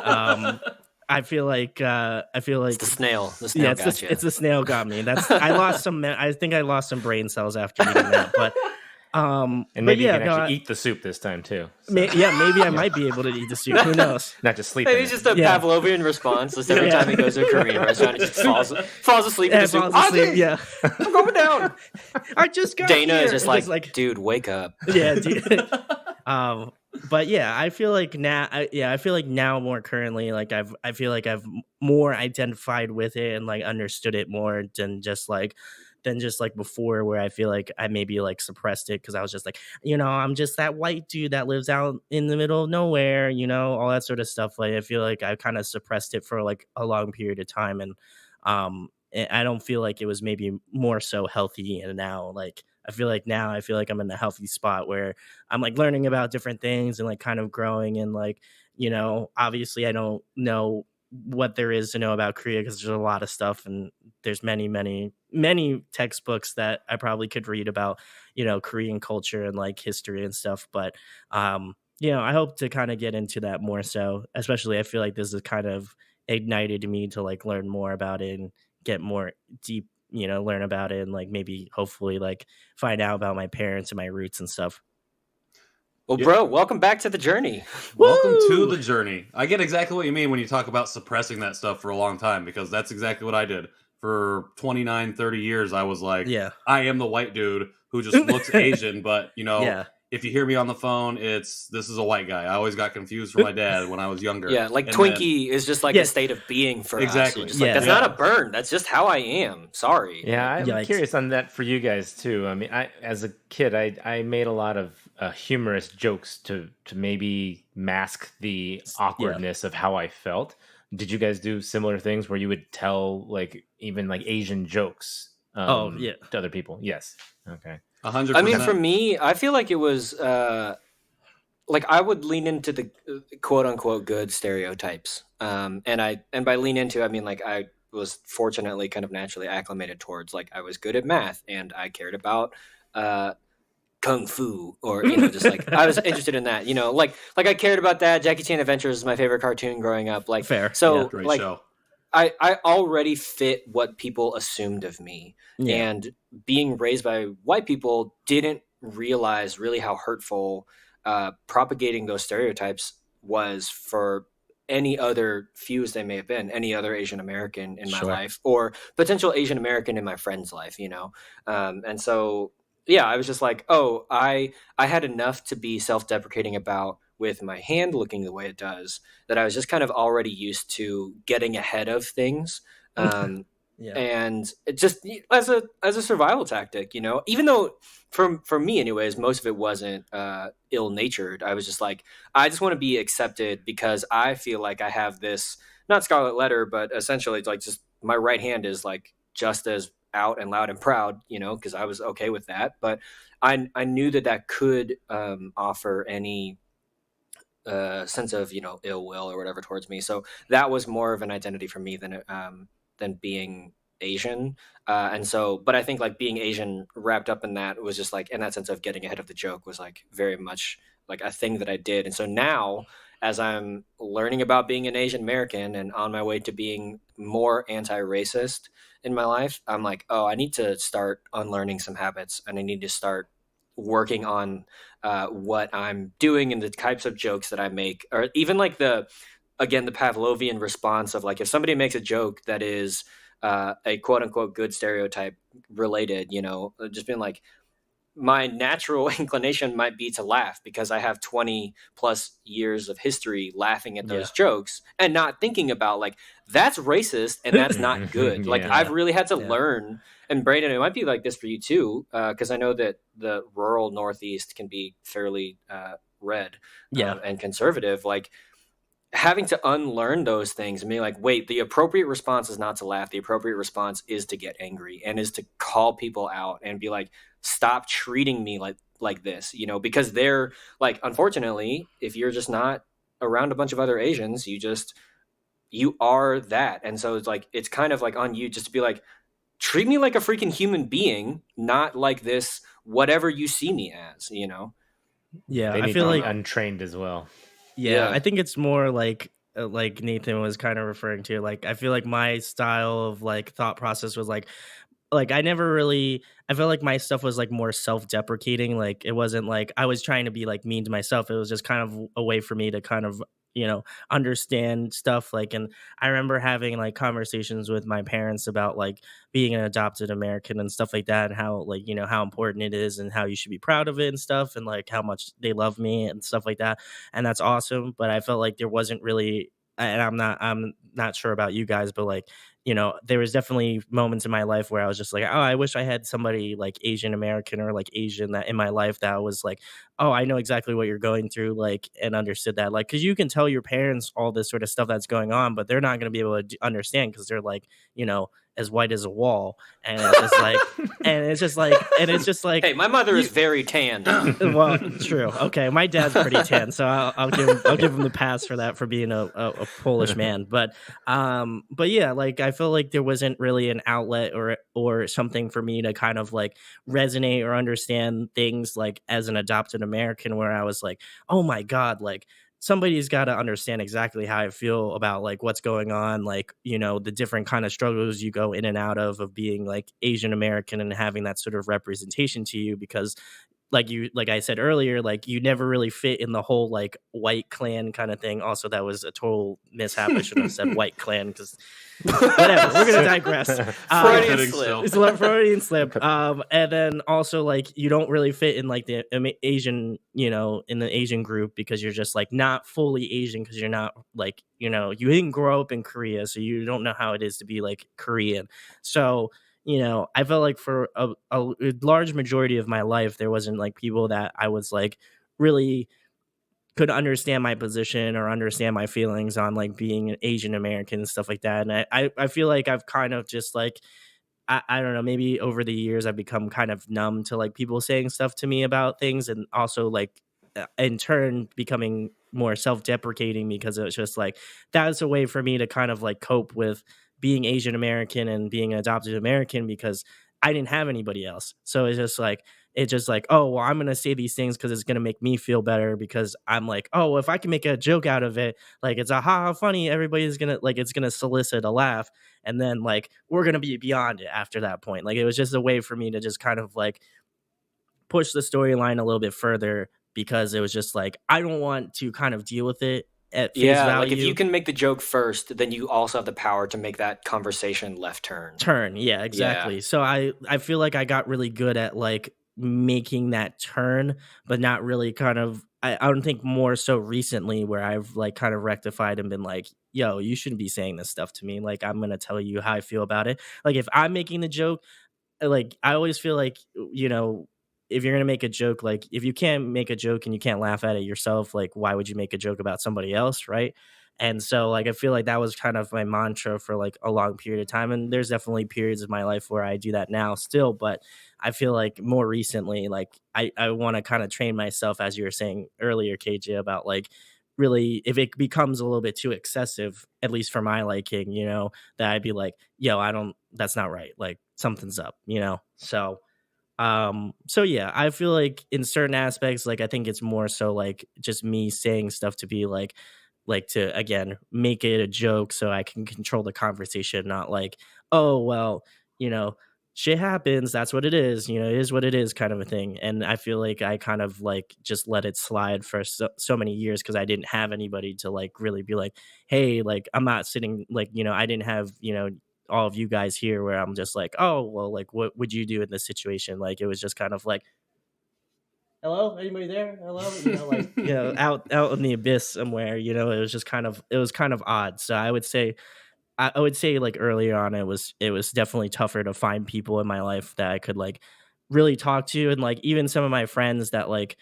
I feel like it's the snail. The snail it's the snail got me. I think I lost some brain cells after eating that, but And but maybe yeah, you can no, actually eat the soup this time too. So. maybe I might be able to eat the soup. Who knows? Not just sleep. in Maybe it. it's just a Yeah. Pavlovian response. Just every Yeah. time he goes to a Korean restaurant, he just falls asleep in Yeah, the soup. falls asleep, Ozzy, yeah. I'm going down. I just got Dana here. is just like, dude, wake up. Yeah, dude. But yeah, I feel like now more currently, like I feel like I've more identified with it and like understood it more than just like before, where I feel like I maybe like suppressed it because I was just like, I'm just that white dude that lives out in the middle of nowhere, all that sort of stuff. Like I feel like I kind of suppressed it for like a long period of time, and I don't feel like it was maybe more so healthy. And now I feel like I'm in a healthy spot where I'm like learning about different things and like kind of growing, and like, obviously I don't know what there is to know about Korea because there's a lot of stuff, and there's many textbooks that I probably could read about, Korean culture and like history and stuff. But I hope to kind of get into that more so, especially I feel like this has kind of ignited me to like learn more about it and get more deep, learn about it, and like maybe hopefully like find out about my parents and my roots and stuff. Well, bro, welcome back to the journey. Welcome to the journey. I get exactly what you mean when you talk about suppressing that stuff for a long time, because that's exactly what I did. For 29, 30 years, I was like, Yeah. I am the white dude who just looks Asian, but, Yeah. if you hear me on the phone, this is a white guy. I always got confused for my dad when I was younger. Yeah, like And Twinkie is just like Yeah. a state of being for Exactly. us. Just like, Yeah. that's not a burn. That's just how I am. Sorry. Yeah, I'm Yikes. curious on that for you guys too. I mean, as a kid, I made a lot of humorous jokes to maybe mask the awkwardness of how I felt. Did you guys do similar things where you would tell like even like Asian jokes to other people? Yes. Okay. 100%. I mean, for me, I feel like it was like I would lean into the quote unquote good stereotypes. And by lean into, I mean like I was fortunately kind of naturally acclimated towards, like, I was good at math and I cared about kung fu, or just like I was interested in that, like I cared about that. Jackie Chan Adventures is my favorite cartoon growing up. Like, Fair. So Great like show. I already fit what people assumed of me. Yeah. And being raised by white people, didn't realize really how hurtful propagating those stereotypes was for any other fuse they may have been, any other Asian American in my Sure. life, or potential Asian American in my friend's life, and so yeah, I was just like, oh, I had enough to be self-deprecating about with my hand looking the way it does, that I was just kind of already used to getting ahead of things. Yeah. And it just as a survival tactic, even though for me anyways, most of it wasn't ill-natured. I was just like, I just want to be accepted because I feel like I have this, not scarlet letter, but essentially it's like just my right hand is like just as out and loud and proud, because I was okay with that. But I knew that could offer any sense of ill will or whatever towards me. So that was more of an identity for me than being Asian. And so, but I think like being Asian wrapped up in that was just like, in that sense of getting ahead of the joke, was like very much like a thing that I did. And so now, as I'm learning about being an Asian American and on my way to being more anti-racist in my life, I'm like, oh, I need to start unlearning some habits, and I need to start working on what I'm doing and the types of jokes that I make, or even like the Pavlovian response of like, if somebody makes a joke that is a quote unquote good stereotype related, just being like, my natural inclination might be to laugh because I have 20 plus years of history laughing at those jokes and not thinking about like, that's racist and that's not good. Like, I've really had to learn. And Brandon, it might be like this for you too, because I know that the rural Northeast can be fairly red and conservative. Like, having to unlearn those things and be like, wait, the appropriate response is not to laugh. The appropriate response is to get angry and is to call people out and be like, stop treating me like this, because they're like, unfortunately, if you're just not around a bunch of other Asians, you are that. And so it's like, it's kind of like on you just to be like, treat me like a freaking human being, not like this, whatever you see me as, Yeah. They I need feel to be like untrained as well. Yeah, I think it's more like Nathan was kind of referring to. Like, I feel like my style of like thought process was like, like I never really I felt like my stuff was like more self-deprecating. Like it wasn't like I was trying to be like mean to myself. It was just kind of a way for me to kind of, understand stuff. Like, and I remember having like conversations with my parents about like being an adopted American and stuff like that, and how like, how important it is and how you should be proud of it and stuff, and like how much they love me and stuff like that. And that's awesome. But I felt like there wasn't really, and I'm not sure about you guys, but like, there was definitely moments in my life where I was just like, oh, I wish I had somebody like Asian American or like Asian that in my life that was like, oh, I know exactly what you're going through, like, and understood that. Like, because you can tell your parents all this sort of stuff that's going on, but they're not going to be able to understand because they're like, as white as a wall. And it's just like, Hey, my mother is very tanned. well, true. Okay, my dad's pretty tan, so I'll give him the pass for that, for being a Polish man. But yeah, like I feel like there wasn't really an outlet or something for me to kind of like resonate or understand things like as an adopted American, where I was like, oh my God, like somebody's got to understand exactly how I feel about like what's going on, like, the different kind of struggles you go in and out of being like Asian American and having that sort of representation to you. Because like I said earlier, like you never really fit in the whole like white clan kind of thing. Also, that was a total mishap. I should have said white clan, because whatever. We're gonna digress. Freudian slip. It's a Freudian slip. And then also like you don't really fit in like the Asian, in the Asian group, because you're just like not fully Asian, because you're not like, you didn't grow up in Korea, so you don't know how it is to be like Korean. So I felt like for a large majority of my life, there wasn't like people that I was like really could understand my position or understand my feelings on like being an Asian American and stuff like that. And I feel like I've kind of just like, I don't know, maybe over the years I've become kind of numb to like people saying stuff to me about things, and also like in turn becoming more self-deprecating, because it was just like that's a way for me to kind of like cope with being Asian American and being an adopted American, because I didn't have anybody else. So it's just like, oh, well, I'm going to say these things because it's going to make me feel better, because I'm like, oh, well, if I can make a joke out of it, like it's a ha funny, everybody's going to like, it's going to solicit a laugh. And then like, we're going to be beyond it after that point. Like, it was just a way for me to just kind of like push the storyline a little bit further, because it was just like, I don't want to kind of deal with it at face value. Like if you can make the joke first, then you also have the power to make that conversation left turn. Yeah, exactly. Yeah. So I feel like I got really good at like making that turn, but not really kind of, I don't think more so recently, where I've like kind of rectified and been like, yo, you shouldn't be saying this stuff to me. Like, I'm going to tell you how I feel about it. Like if I'm making the joke, like I always feel like, if you're going to make a joke, like if you can't make a joke and you can't laugh at it yourself, like why would you make a joke about somebody else, right? And so like I feel like that was kind of my mantra for like a long period of time, and there's definitely periods of my life where I do that now still, but I feel like more recently, like I want to kind of train myself, as you were saying earlier, KJ, about like really if it becomes a little bit too excessive, at least for my liking, that I'd be like, yo, that's not right, like something's up, so yeah, I feel like in certain aspects, like I think it's more so like just me saying stuff to be like to again make it a joke so I can control the conversation, not like, oh well, shit happens, that's what it is, it is what it is, kind of a thing. And I feel like I kind of like just let it slide for so many years, because I didn't have anybody to like really be like, hey, like I'm not sitting like, I didn't have all of you guys here where I'm just like, oh, well, like, what would you do in this situation? Like, it was just kind of like, hello, anybody there? Hello, out in the abyss somewhere, it was just kind of odd. So I would say like earlier on, it was definitely tougher to find people in my life that I could like really talk to. And like, even some of my friends that like,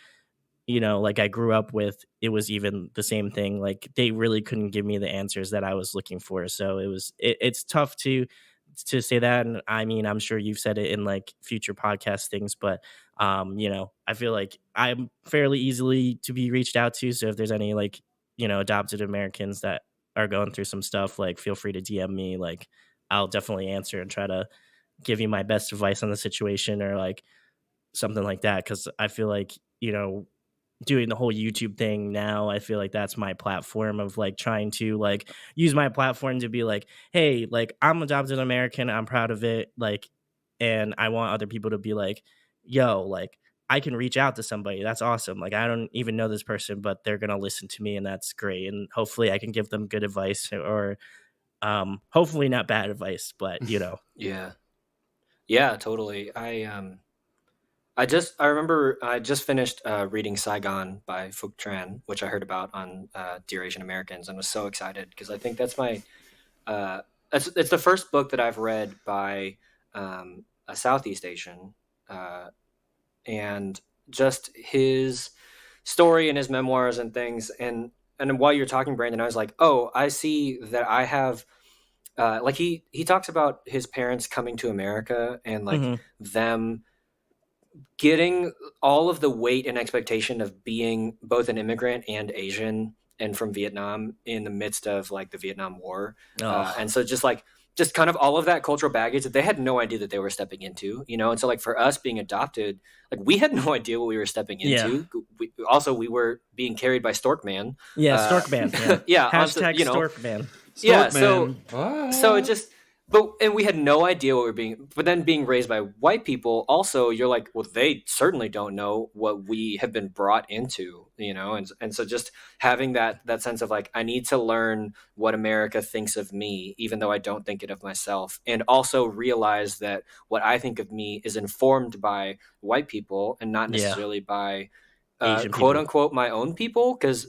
like I grew up with, it was even the same thing. Like they really couldn't give me the answers that I was looking for. So it's tough to say that. And I mean, I'm sure you've said it in like future podcast things, but I feel like I'm fairly easily to be reached out to. So if there's any like, adopted Americans that are going through some stuff, like feel free to DM me. Like I'll definitely answer and try to give you my best advice on the situation, or like something like that. Cause I feel like, doing the whole YouTube thing now, I feel like that's my platform of like trying to like use my platform to be like, hey, like I'm adopted American, I'm proud of it. Like and I want other people to be like, yo, like I can reach out to somebody. That's awesome. Like I don't even know this person, but they're gonna listen to me, and that's great. And hopefully, I can give them good advice, or hopefully not bad advice, but Yeah, totally. I remember I just finished reading Saigon by Phuc Tran, which I heard about on Dear Asian Americans, and was so excited because I think that's my it's the first book that I've read by a Southeast Asian, and just his story and his memoirs and things. And while you're talking, Brandon, I was like, oh, I see that I have. Like he talks about his parents coming to America and like them getting all of the weight and expectation of being both an immigrant and Asian and from Vietnam in the midst of like the Vietnam War. And so just kind of all of that cultural baggage that they had no idea that they were stepping into, you know? And so like for us being adopted, like we had no idea what we were stepping into. We were being carried by Storkman. Storkman. Yeah. Hashtag Storkman. Yeah. So it just, and we had no idea what we were being, but then being raised by white people, also you're like, well, they certainly don't know what we have been brought into, you know? And so just having that sense of like, I need to learn what America thinks of me, even though I don't think it of myself. And also realize that what I think of me is informed by white people and not necessarily by quote unquote, my own people. 'Cause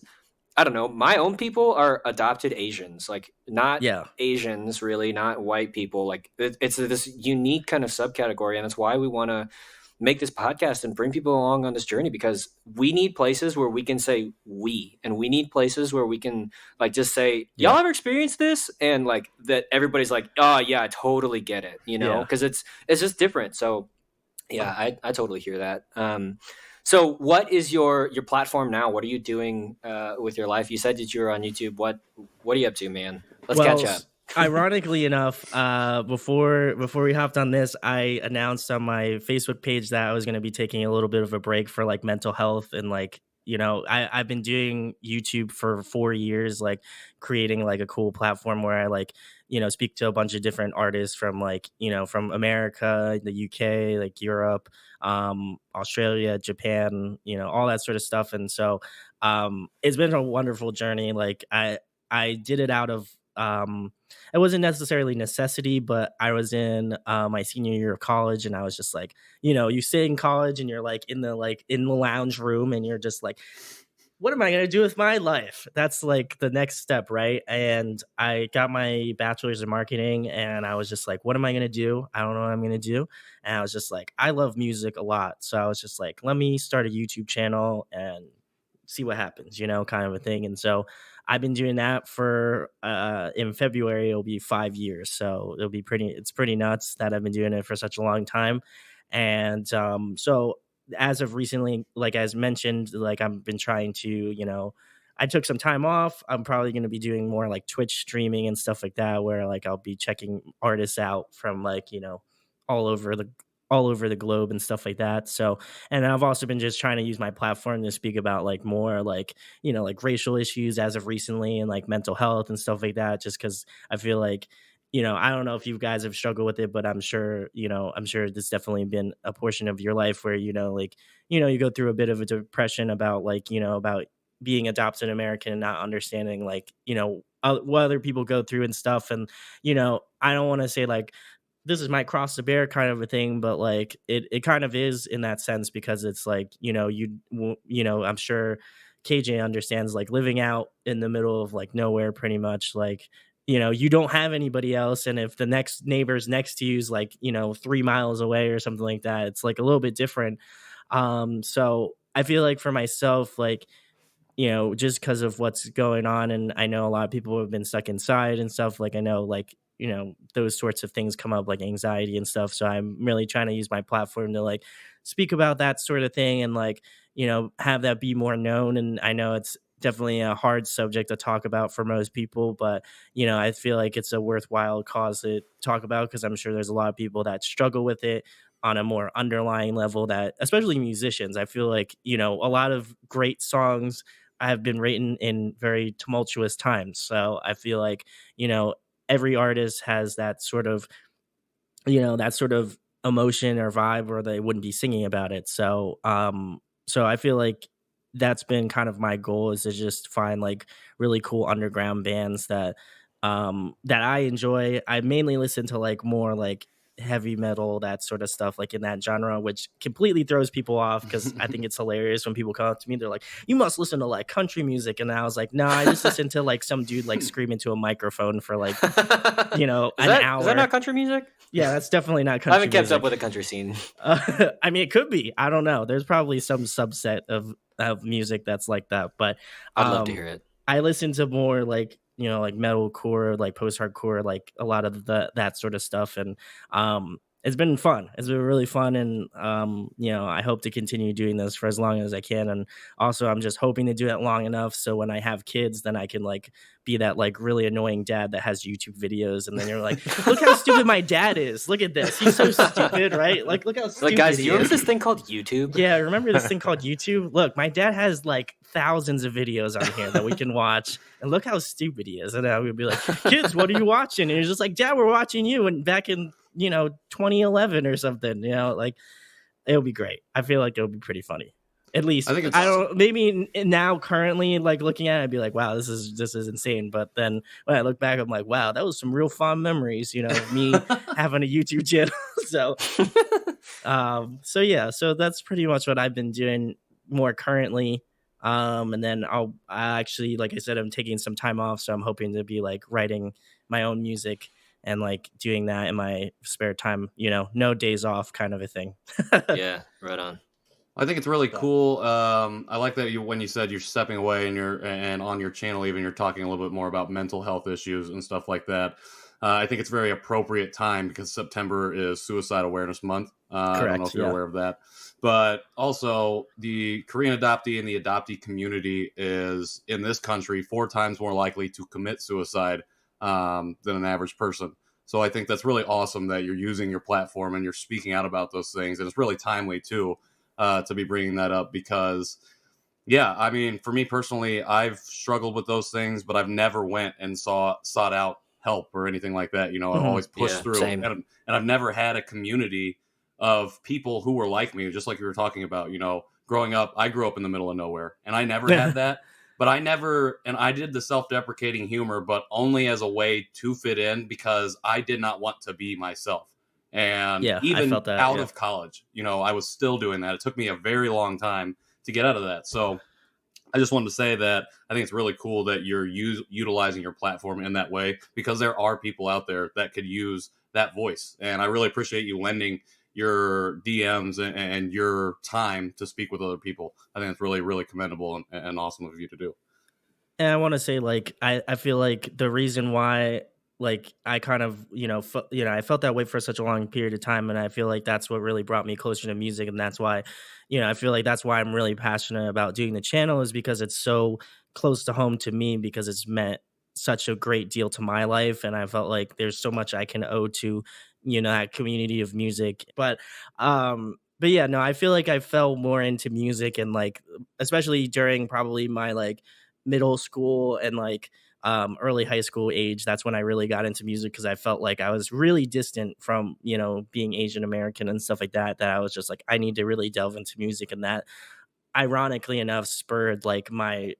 I don't know, my own people are adopted Asians, like not Asians, really, not white people. Like it's this unique kind of subcategory. And that's why we want to make this podcast and bring people along on this journey, because we need places where we can say and we need places where we can like just say, y'all ever experienced this? And like that everybody's like, oh yeah, I totally get it, you know, because it's just different. So yeah, I totally hear that. So what is your platform now? What are you doing with your life? You said that you were on YouTube. What are you up to, man? Let's catch up. Ironically enough, before we hopped on this, I announced on my Facebook page that I was going to be taking a little bit of a break for like mental health and like, you know, I've been doing YouTube for 4 years, like creating like a cool platform where I like, you know, speak to a bunch of different artists from like, you know, from America, the UK, like Europe, Australia, Japan, you know, all that sort of stuff. And so it's been a wonderful journey. Like I did it out of it wasn't necessarily necessity, but I was in my senior year of college, and I was just like, you know, you sit in college and you're like in the lounge room, and you're just like, what am I going to do with my life? That's like the next step, right? And I got my bachelor's in marketing, and I was just like, what am I going to do? I don't know what I'm going to do. And I was just like, I love music a lot. So I was just like, let me start a YouTube channel and see what happens, you know, kind of a thing. And so I've been doing that for in February, it'll be 5 years. So it's pretty nuts that I've been doing it for such a long time. And so as of recently, like as mentioned, like I've been trying to, you know, I took some time off. I'm probably going to be doing more like Twitch streaming and stuff like that, where like I'll be checking artists out from like, you know, all over the globe and stuff like that. So, and I've also been just trying to use my platform to speak about like more like, you know, like racial issues as of recently and like mental health and stuff like that, just because I feel like, you know, I don't know if you guys have struggled with it, but I'm sure there's definitely been a portion of your life where, you know, like, you know, you go through a bit of a depression about like, you know, about being adopted American and not understanding like, you know, what other people go through and stuff. And, you know, I don't want to say like, this is my cross to bear kind of a thing, but like it kind of is in that sense, because it's like, you know, I'm sure KJ understands like living out in the middle of like nowhere, pretty much like, you know, you don't have anybody else. And if the next neighbor's next to you is like, you know, 3 miles away or something like that, it's like a little bit different. So I feel like for myself, like, you know, just because of what's going on, and I know a lot of people have been stuck inside and stuff, like I know like, you know, those sorts of things come up like anxiety and stuff. So I'm really trying to use my platform to like speak about that sort of thing and like, you know, have that be more known. And I know it's definitely a hard subject to talk about for most people, but, you know, I feel like it's a worthwhile cause to talk about, because I'm sure there's a lot of people that struggle with it on a more underlying level, that especially musicians, I feel like, you know, a lot of great songs have been written in very tumultuous times. So I feel like, you know, every artist has that sort of, you know, that sort of emotion or vibe, or they wouldn't be singing about it. So so I feel like that's been kind of my goal, is to just find like really cool underground bands that I enjoy. I mainly listen to like more like heavy metal, that sort of stuff, like in that genre, which completely throws people off because I think it's hilarious when people come up to me, they're like, you must listen to like country music. And I was like, no, I just listen to like some dude like scream into a microphone for like, you know, an hour. Is that not country music? Yeah, that's definitely not country I haven't kept music. up with the country scene. I mean, it could be. I don't know. There's probably some subset of music that's like that. But I'd love to hear it. I listen to more like, you know, like metalcore, like post-hardcore, like a lot of that sort of stuff. And it's been fun. It's been really fun. And, you know, I hope to continue doing this for as long as I can. And also I'm just hoping to do it long enough so when I have kids, then I can like be that like really annoying dad that has YouTube videos. And then you're like, look how stupid my dad is. Look at this. He's so stupid, right? Like, look how stupid Like, guys, do you he remember is. this thing called YouTube? Yeah, remember this thing called YouTube? Look, my dad has like thousands of videos on here that we can watch, and look how stupid he is. And I would be like, kids, what are you watching? And he's just like, Dad, we're watching you. And back in, you know, 2011 or something, you know, like it would be great. I feel like it would be pretty funny. At least I think it's I don't, maybe now currently like looking at it, I'd be like, wow, this is insane. But then when I look back, I'm like, wow, that was some real fond memories, you know, of me having a YouTube channel. So yeah, so that's pretty much what I've been doing more currently. And then I actually, like I said, I'm taking some time off, so I'm hoping to be like writing my own music and like doing that in my spare time, you know, no days off kind of a thing. Yeah, right on. I think it's really cool. I like that when you said you're stepping away and on your channel even you're talking a little bit more about mental health issues and stuff like that. I think it's very appropriate time because September is Suicide Awareness Month. I don't know if you're aware of that. But also, the Korean adoptee and the adoptee community is, in this country, 4 times more likely to commit suicide than an average person. So I think that's really awesome that you're using your platform and you're speaking out about those things. And it's really timely, too, to be bringing that up because, yeah, I mean, for me personally, I've struggled with those things, but I've never went and sought out help or anything like that. You know, I've always pushed through. And I've never had a community of people who were like me, just like you were talking about, you know, growing up. I grew up in the middle of nowhere and I never had that, but I did the self-deprecating humor, but only as a way to fit in because I did not want to be myself. And even out of college, you know, I was still doing that. It took me a very long time to get out of that. So I just wanted to say that I think it's really cool that you're utilizing your platform in that way because there are people out there that could use that voice. And I really appreciate you lending your DMs and your time to speak with other people. I think it's really, really commendable and awesome of you to do. And I want to say, like, I feel like the reason why, like, I kind of, I felt that way for such a long period of time. And I feel like that's what really brought me closer to music. And that's why, I feel like that's why I'm really passionate about doing the channel, is because it's so close to home to me, because it's meant such a great deal to my life. And I felt like there's so much I can owe to, that community of music. But yeah, no, I feel like I fell more into music, and like, especially during probably my like middle school and like early high school age, that's when I really got into music, because I felt like I was really distant from, being Asian American and stuff like that, that I was just like, I need to really delve into music. And that, ironically enough, spurred like my,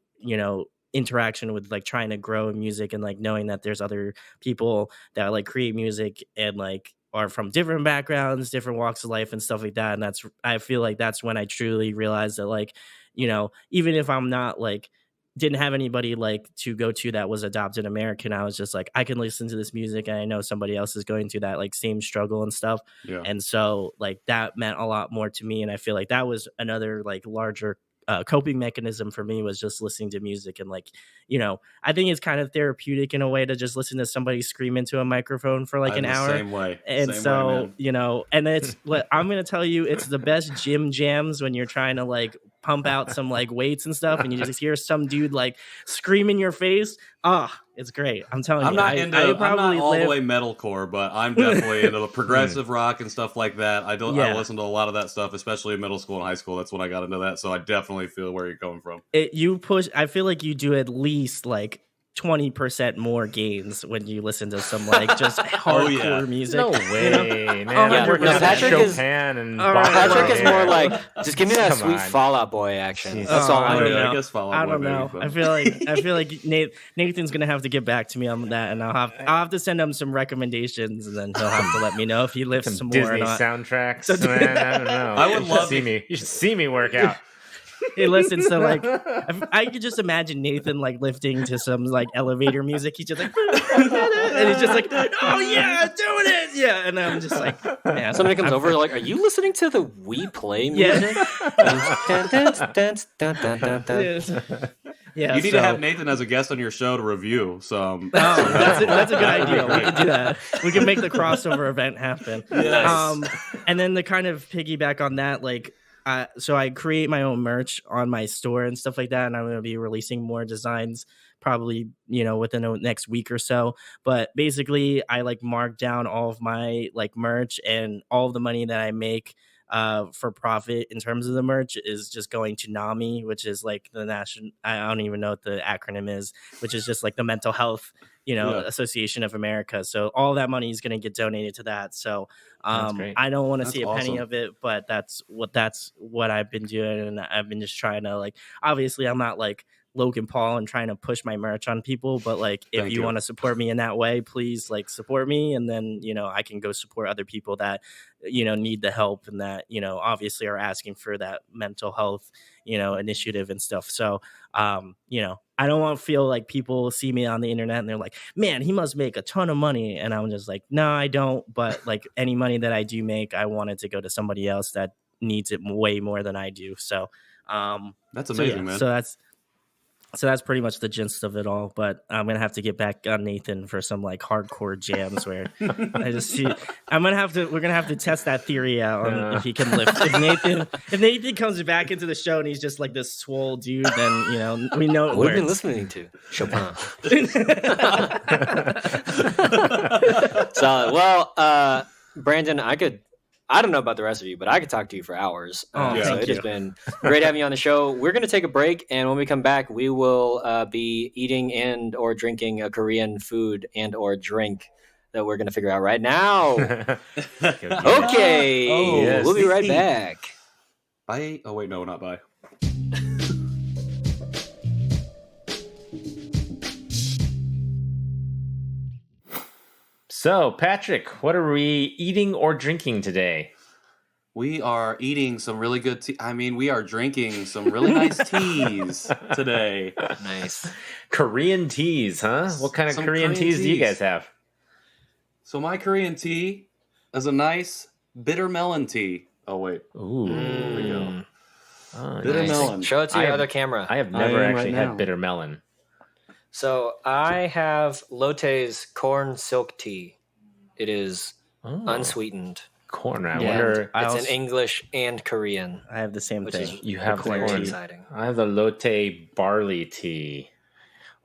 interaction with like trying to grow in music, and like knowing that there's other people that like create music and like are from different backgrounds, different walks of life and stuff like that. And I feel like that's when I truly realized that, like, even if I'm not like, didn't have anybody like to go to that was adopted American, I was just like, I can listen to this music and I know somebody else is going through that like same struggle and stuff. Yeah. And so like that meant a lot more to me. And I feel like that was another like larger coping mechanism for me, was just listening to music. And like, I think it's kind of therapeutic in a way to just listen to somebody scream into a microphone for like an hour. Same way. And so, and it's, I'm going to tell you, it's the best gym jams when you're trying to like pump out some like weights and stuff, and you just hear some dude like scream in your face. It's great. I'm telling you. I'm not all the way metalcore, but I'm definitely into the progressive rock and stuff like that. I listen to a lot of that stuff, especially in middle school and high school. That's when I got into that. So I definitely feel where you're coming from. I feel like you do at least like 20% more gains when you listen to some like just hardcore music. No way, man. Yeah, We're no, Patrick is- Chopin and Patrick is more yeah. like, just give me that Come sweet on. Fall Out Boy action. Jesus. That's all I I don't need. know. I guess follow I don't know. I feel like Nathan's gonna have to get back to me on that, and I'll have to send him some recommendations, and then he'll have to let me know if he lifts some more or Disney not. soundtracks. Man, I don't know. I would love see me. You should see me work out. Hey, listen, so like, I could just imagine Nathan like lifting to some like elevator music. He's just like, and he's just like, oh yeah, doing it, yeah. And I'm just like, man, Somebody comes over, like, are you listening to the We Play Yeah. music? Yeah, You need to have Nathan as a guest on your show to review some. That's a good idea. We can do that. We can make the crossover event happen. Yes. And then to kind of piggyback on that, like, so I create my own merch on my store and stuff like that, and I'm going to be releasing more designs probably, within the next week or so. But basically, I like mark down all of my like merch, and all of the money that I make for profit in terms of the merch is just going to NAMI, which is like the national, I don't even know what the acronym is, which is just like the Mental Health Association of America. So all that money is going to get donated to that. So I don't want to see a penny of it, but that's what I've been doing. And I've been just trying to, like, obviously I'm not like Logan Paul and trying to push my merch on people, but like, if you want to support me in that way, please like support me. And then, I can go support other people that, need the help, and that, obviously are asking for that mental health, initiative and stuff. So, I don't want to feel like people see me on the internet and they're like, man, he must make a ton of money. And I'm just like, no, I don't. But like any money that I do make, I want it to go to somebody else that needs it way more than I do. So That's amazing, man. So that's pretty much the gist of it all. But I'm gonna have to get back on Nathan for some like hardcore jams where I just see. We're gonna have to test that theory out on if he can lift. If Nathan comes back into the show and he's just like this swole dude, then we know it What have you been works. listening to? Chopin. Solid. Well, Brandon, I don't know about the rest of you, but I could talk to you for hours. So it has been great having you on the show. We're going to take a break, and when we come back, we will be eating and or drinking a Korean food and or drink that we're going to figure out right now. Okay. yes. We'll be right back. Bye. Oh, wait, no, not bye. So, Patrick, what are we eating or drinking today? We are eating some really good tea. I mean, we are drinking some really nice teas today. Nice. Korean teas, huh? What kind of Some Korean teas do you guys have? So my Korean tea is a nice bitter melon tea. Oh, wait. Ooh. There we go. Oh, Bitter nice. melon. Show it to your other camera. I have I never am actually right now. had bitter melon. So I have Lotte's corn silk tea. It is unsweetened. Corn. I Yeah. wonder. I It's also- in English and Korean. I have the same Which thing. is You have very corn. exciting. I have the Lotte barley tea,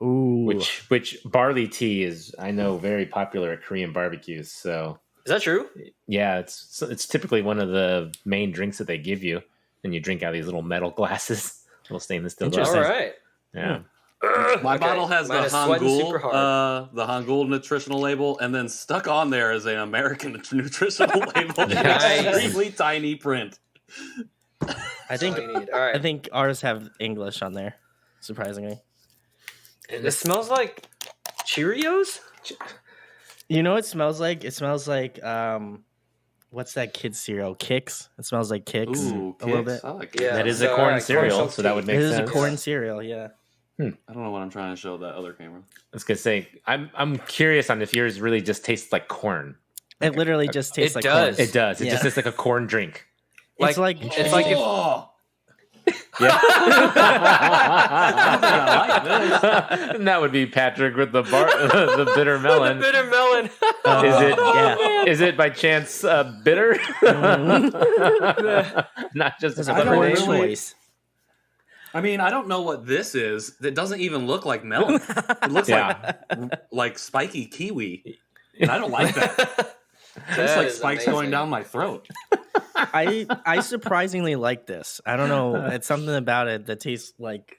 Ooh. which barley tea is, I know, very popular at Korean barbecues. So Is that true? yeah, it's typically one of the main drinks that they give you, and you drink out of these little metal glasses, little stainless steel All glasses. right. Yeah. My Okay. bottle has Mine the is sweating super Hangul nutritional label, and then stuck on there is an American nutritional label. Nice. Extremely tiny print. I think That's all you need. All right. I think ours have English on there, surprisingly. It smells like Cheerios. You know what it smells like? It smells like what's that kid's cereal? Kix. It smells like Kix Ooh, a little Kix. bit. I like it. Yeah. That is So, a corn all right, cereal, corn so that would It make is sense. a corn cereal, yeah. I don't know what I'm trying to show that other camera. I was gonna say, I'm curious on if yours really just tastes like corn. It literally just tastes It like does. corn. It does. It Yeah. just tastes like a corn drink. It's like it's like if Oh, Yeah. I like And that would be Patrick with the the bitter melon. bitter melon. Is it? yeah. Is it by chance bitter? Not just There's a a I don't corn really- choice. I mean, I don't know what this is. That doesn't even look like melon. It looks like spiky kiwi. And I don't like that. It's That like is spikes amazing. going down my throat. I surprisingly like this. I don't know. It's something about it that tastes like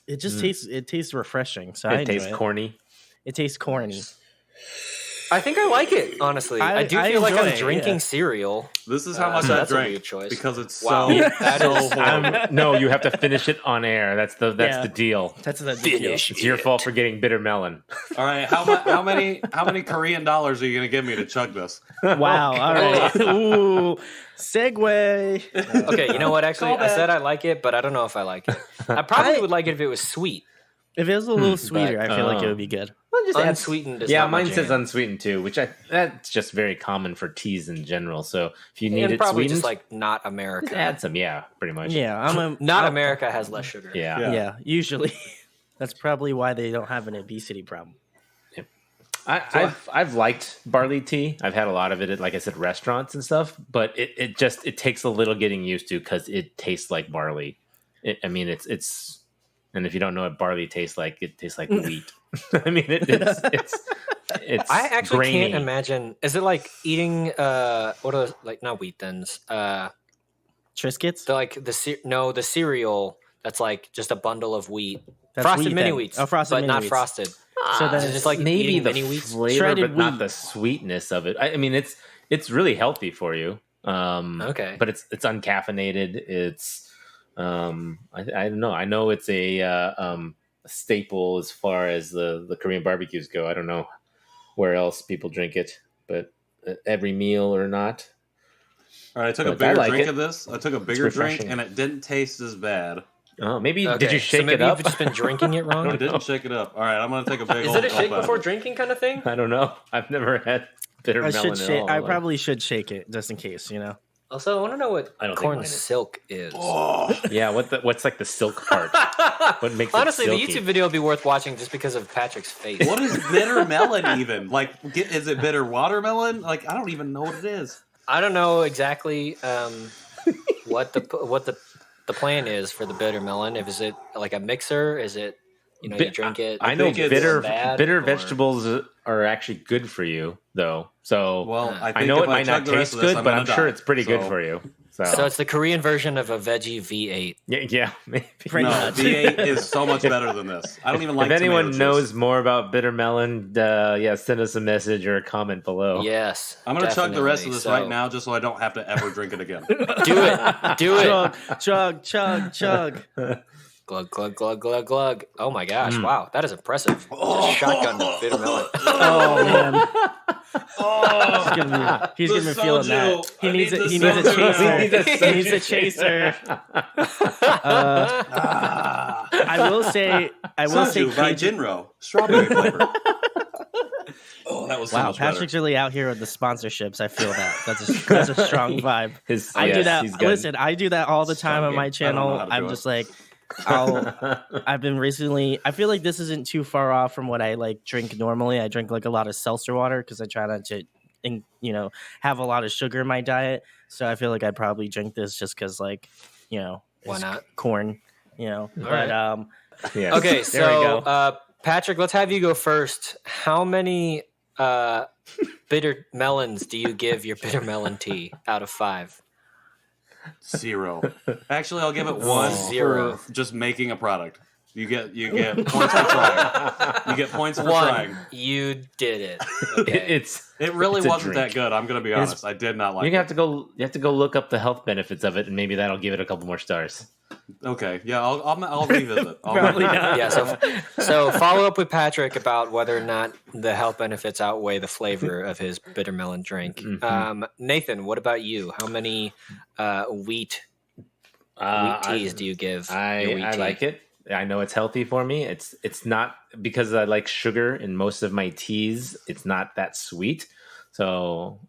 It just tastes refreshing. So It tastes corny. It tastes corny. I think I like it, honestly. I do feel like I'm drinking cereal. This is how much I that's a drank weird choice. because it's Wow. so horrible. No, you have to finish it on air. That's the deal. That's the Finish. It's your fault for getting bitter melon. All right, how many Korean dollars are you gonna give me to chug this? Wow. All right. Ooh. Segue. Okay, you know what? Actually, I said I like it, but I don't know if I like it. I probably would like it if it was sweet. If it was a little sweeter, I feel like it would be good. Unsweetened is not my mine says jam. unsweetened too, which that's just very common for teas in general. So if you need And it probably sweetened, just like not just America. add some. Yeah, pretty much. Yeah, Not America has less sugar. Yeah. Yeah, usually. That's probably why they don't have an obesity problem. I've liked barley tea. I've had a lot of it at, like I said, restaurants and stuff. But it takes a little getting used to because it tastes like barley. It's and if you don't know what barley tastes like, it tastes like wheat. I mean, it's I actually grainy. can't imagine. Is it like eating what are those, like not wheat thins? Triscuits? They're like the cereal that's like just a bundle of wheat. That's Frosted wheat mini then. wheats. Oh, frosted but mini not wheats. frosted. So then Is it just like maybe eating the mini wheats? flavor, Shredded but not wheat. the sweetness of it. I mean, it's really healthy for you. Okay. But it's uncaffeinated. It's I don't know. I know it's a staple as far as the Korean barbecues go. I don't know where else people drink it, but every meal or not. All right, I took a But bigger I like drink it. of this. I took a bigger drink, refreshing. and it didn't taste as bad. Oh, maybe Okay, did you so shake maybe it up? You've just been drinking it wrong. I didn't shake it up. All right, I'm gonna take a big. Is old it a shake gulp out of before it. drinking kind of thing? I don't know. I've never had bitter I melon should at shake. all. I probably should shake it just in case, you know. Also, I want to know what I don't think corn mine is. silk is. Yeah, what's like the silk part? What makes Honestly, it the silky? YouTube video will be worth watching just because of Patrick's face. What is bitter melon even? Like, is it bitter watermelon? Like, I don't even know what it is. I don't know exactly what the plan is for the bitter melon. If is it like a mixer? Is it you drink it? I know think it's bad, bitter or- vegetables are actually good for you, though. So Well, I, think I know if it might chug not the rest taste of this, good, I'm but gonna I'm sure die. it's pretty good So- for you. So it's the Korean version of a veggie V8. Yeah, maybe. Pretty No, much. V8 is so much better than this. I don't even like. If anyone tomato knows juice. more about bitter melon, send us a message or a comment below. Yes, I'm gonna chug the rest of definitely. this So, right now, just so I don't have to ever drink it again. Do it. Do it. Chug. Glug, glug, glug, glug, glug. Oh my gosh. Wow. That is impressive. Just shotgun the bitter melon. Oh man. He's gonna be The feeling soju. that. He I needs need a the he needs a soju. chaser. He needs a chaser. I will say Soju by Cajun- Jinro, strawberry flavor. Oh, that was so Wow, much Patrick's better. really out here with the sponsorships. I feel that. That's a strong vibe. I do that. Listen, I do that all the time on my Strong game. I don't know channel. how to I'm do it. just like, I've been recently. I feel like this isn't too far off from what I like drink normally. I drink like a lot of seltzer water because I try not to, have a lot of sugar in my diet. So I feel like I'd probably drink this just because, like, Why it's not? corn. But right. Yes. Okay, There we so go. Patrick, let's have you go first. How many bitter melons do you give your bitter melon tea out of 5? 0. Actually, I'll give it 1. 0. For just making a product. You get points for trying. You get points for 1. trying. You did it. Okay. It really It's a wasn't drink. that good. I'm gonna be honest. I did not like You it. have to go look up the health benefits of it, and maybe that'll give it a couple more stars. Okay, yeah, I'll revisit. Probably not. Yeah, so follow up with Patrick about whether or not the health benefits outweigh the flavor of his bitter melon drink. Mhm. Nathan, what about you? How many wheat teas do you give? your wheat I tea? like it. I know it's healthy for me. It's not because I like sugar in most of my teas. It's not that sweet. So,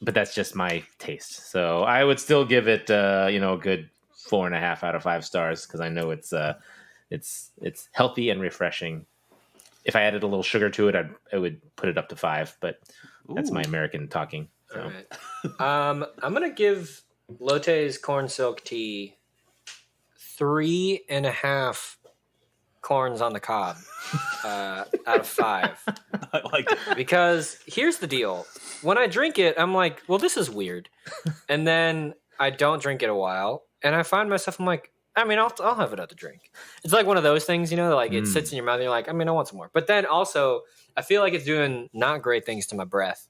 but that's just my taste. So I would still give it a good 4.5 out of 5 stars because I know it's healthy and refreshing. If I added a little sugar to it, I would put it up to 5. But that's my American talking. So. All right. I'm gonna give Lotte's corn silk tea 3.5 corns on the cob out of 5. I like it. Because here's the deal: when I drink it, I'm like, "Well, this is weird," and then I don't drink it a while, and I find myself, I'm like, I mean, I'll have another drink. It's like one of those things, like it sits in your mouth and you're like, I mean, I want some more. But then also, I feel like it's doing not great things to my breath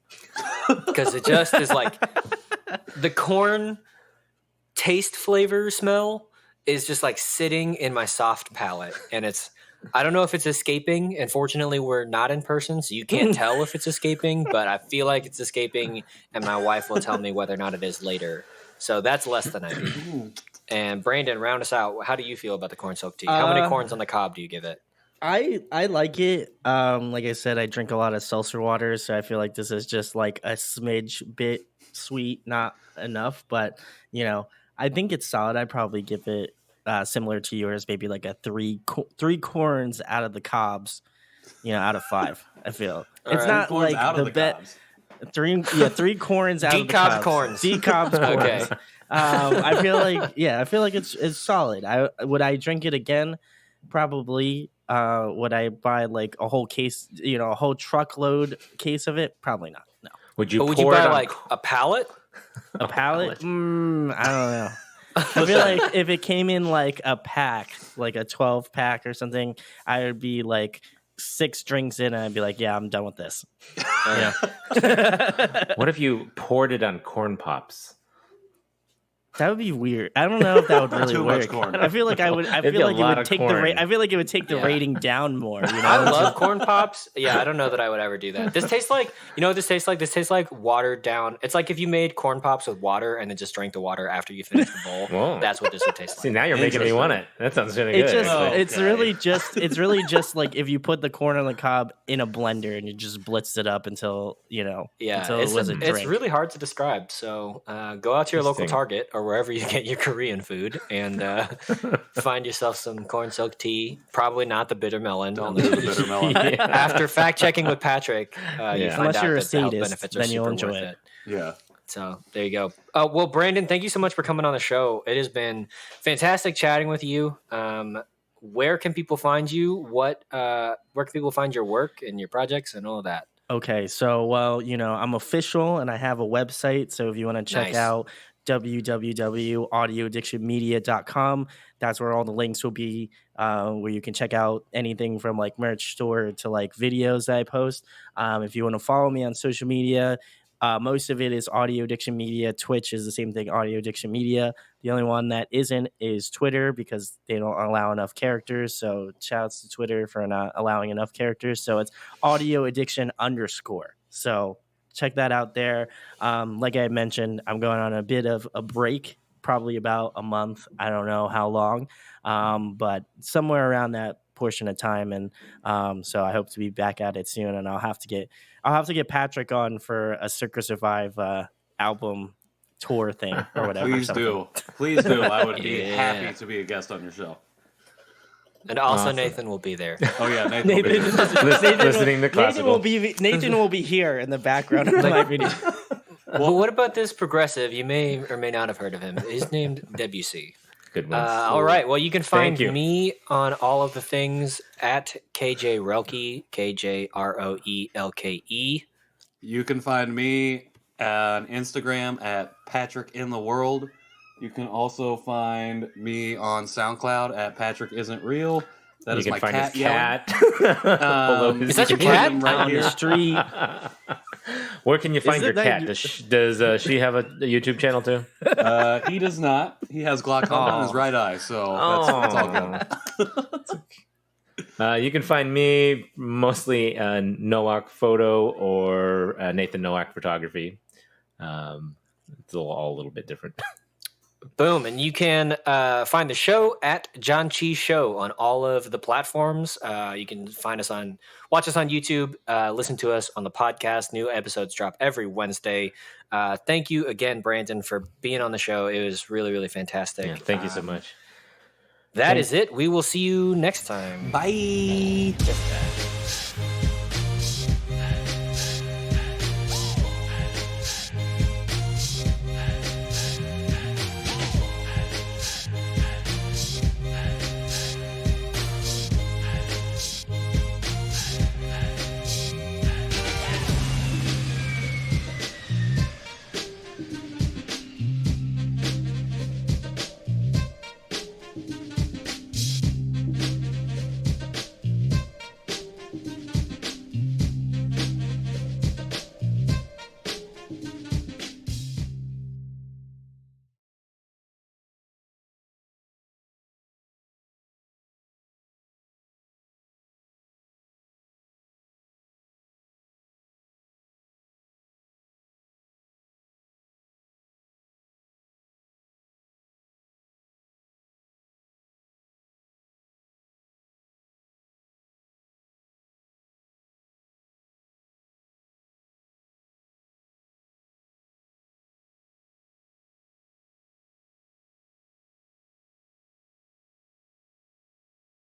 because it just is like the corn taste flavor smell is just like sitting in my soft palate. And I don't know if it's escaping. Unfortunately, we're not in person, so you can't tell if it's escaping, but I feel like it's escaping and my wife will tell me whether or not it is later. So that's less than I need. And Brandon, round us out. How do you feel about the corn soaked tea? How many corns on the cob do you give it? I like it. Like I said, I drink a lot of seltzer water, so I feel like this is just like a smidge bit sweet, not enough. But I think it's solid. I'd probably give it similar to yours, maybe like a three corns out of the cobs, out of 5. I feel it's not like the bet. Three corns out of the cobs. Corns. Decobbed corns. Okay. I feel like it's solid. Would I drink it again? Probably. Would I buy like a whole case, a whole truckload case of it? Probably not. No. Would you buy like a pallet? A pallet? I don't know. I feel like if it came in like a pack, like a 12 pack or something, I would be like 6 drinks in and I'd be like, yeah, I'm done with this. What if you poured it on corn pops? That would be weird. I don't know if that would really Too work. much corn. I feel like I would. I feel like it would take I feel like it would take the rating down more. I love corn pops. Yeah, I don't know that I would ever do that. This tastes like, what this tastes like? This tastes like watered down. It's like if you made corn pops with water and then just drank the water after you finished the bowl. Whoa. That's what this would taste like. See, now you're making me want it. That sounds really good. It's really just like if you put the corn on the cob in a blender and you just blitz it up until until it was a drink. It's really hard to describe. So go out to your local Target or wherever you get your Korean food and find yourself some corn soaked tea. Probably not the bitter melon. Don't do the bitter melon. After fact checking with Patrick, you find unless out you're a that the health sadist, benefits are then you'll super enjoy worth it. Yeah. So there you go. Well, Brandon, thank you so much for coming on the show. It has been fantastic chatting with you. Where can people find you? Where can people find your work and your projects and all of that? Okay, so I'm official and I have a website. So if you want to check out www.audioaddictionmedia.com. That's where all the links will be, where you can check out anything from like merch store to like videos that I post. If you want to follow me on social media, most of it is Audio Addiction Media. Twitch is the same thing, Audio Addiction Media. The only one that isn't is Twitter because they don't allow enough characters. So shouts to Twitter for not allowing enough characters. So it's Audio Addiction _ So check that out there. Like I mentioned, I'm going on a bit of a break, probably about a month. I don't know how long, but somewhere around that portion of time. And so I hope to be back at it soon. And I'll have to get Patrick on for a Circa Survive album tour thing or whatever. Please do. I would be happy to be a guest on your show. And also Nathan will be there. Oh yeah, Nathan will be there. Listening to classical. Nathan will be here in the background of my video. Well, what about this progressive? You may or may not have heard of him. He's named Debussy. Good one. All right. Well, you can find me on all of the things at KJ Relke, KJROELKE. You can find me on Instagram at Patrick in the World. You can also find me on SoundCloud at Patrick Isn't Real. That is my cat. Is that your cat? Right on here. the street. Where can you find your cat? Does she have a YouTube channel too? He does not. He has glaucoma in his right eye, so that's all good. You can find me mostly Nowak Photo or Nathan Nowak Photography. It's all a little bit different. Boom. And you can find the show at Janchi Show on all of the platforms. You can watch us on YouTube, listen to us on the podcast. New episodes drop every Wednesday. Thank you again, Brandon, for being on the show. It was really, really fantastic. Yeah, thank you so much. That is it. We will see you next time. Bye. Just that.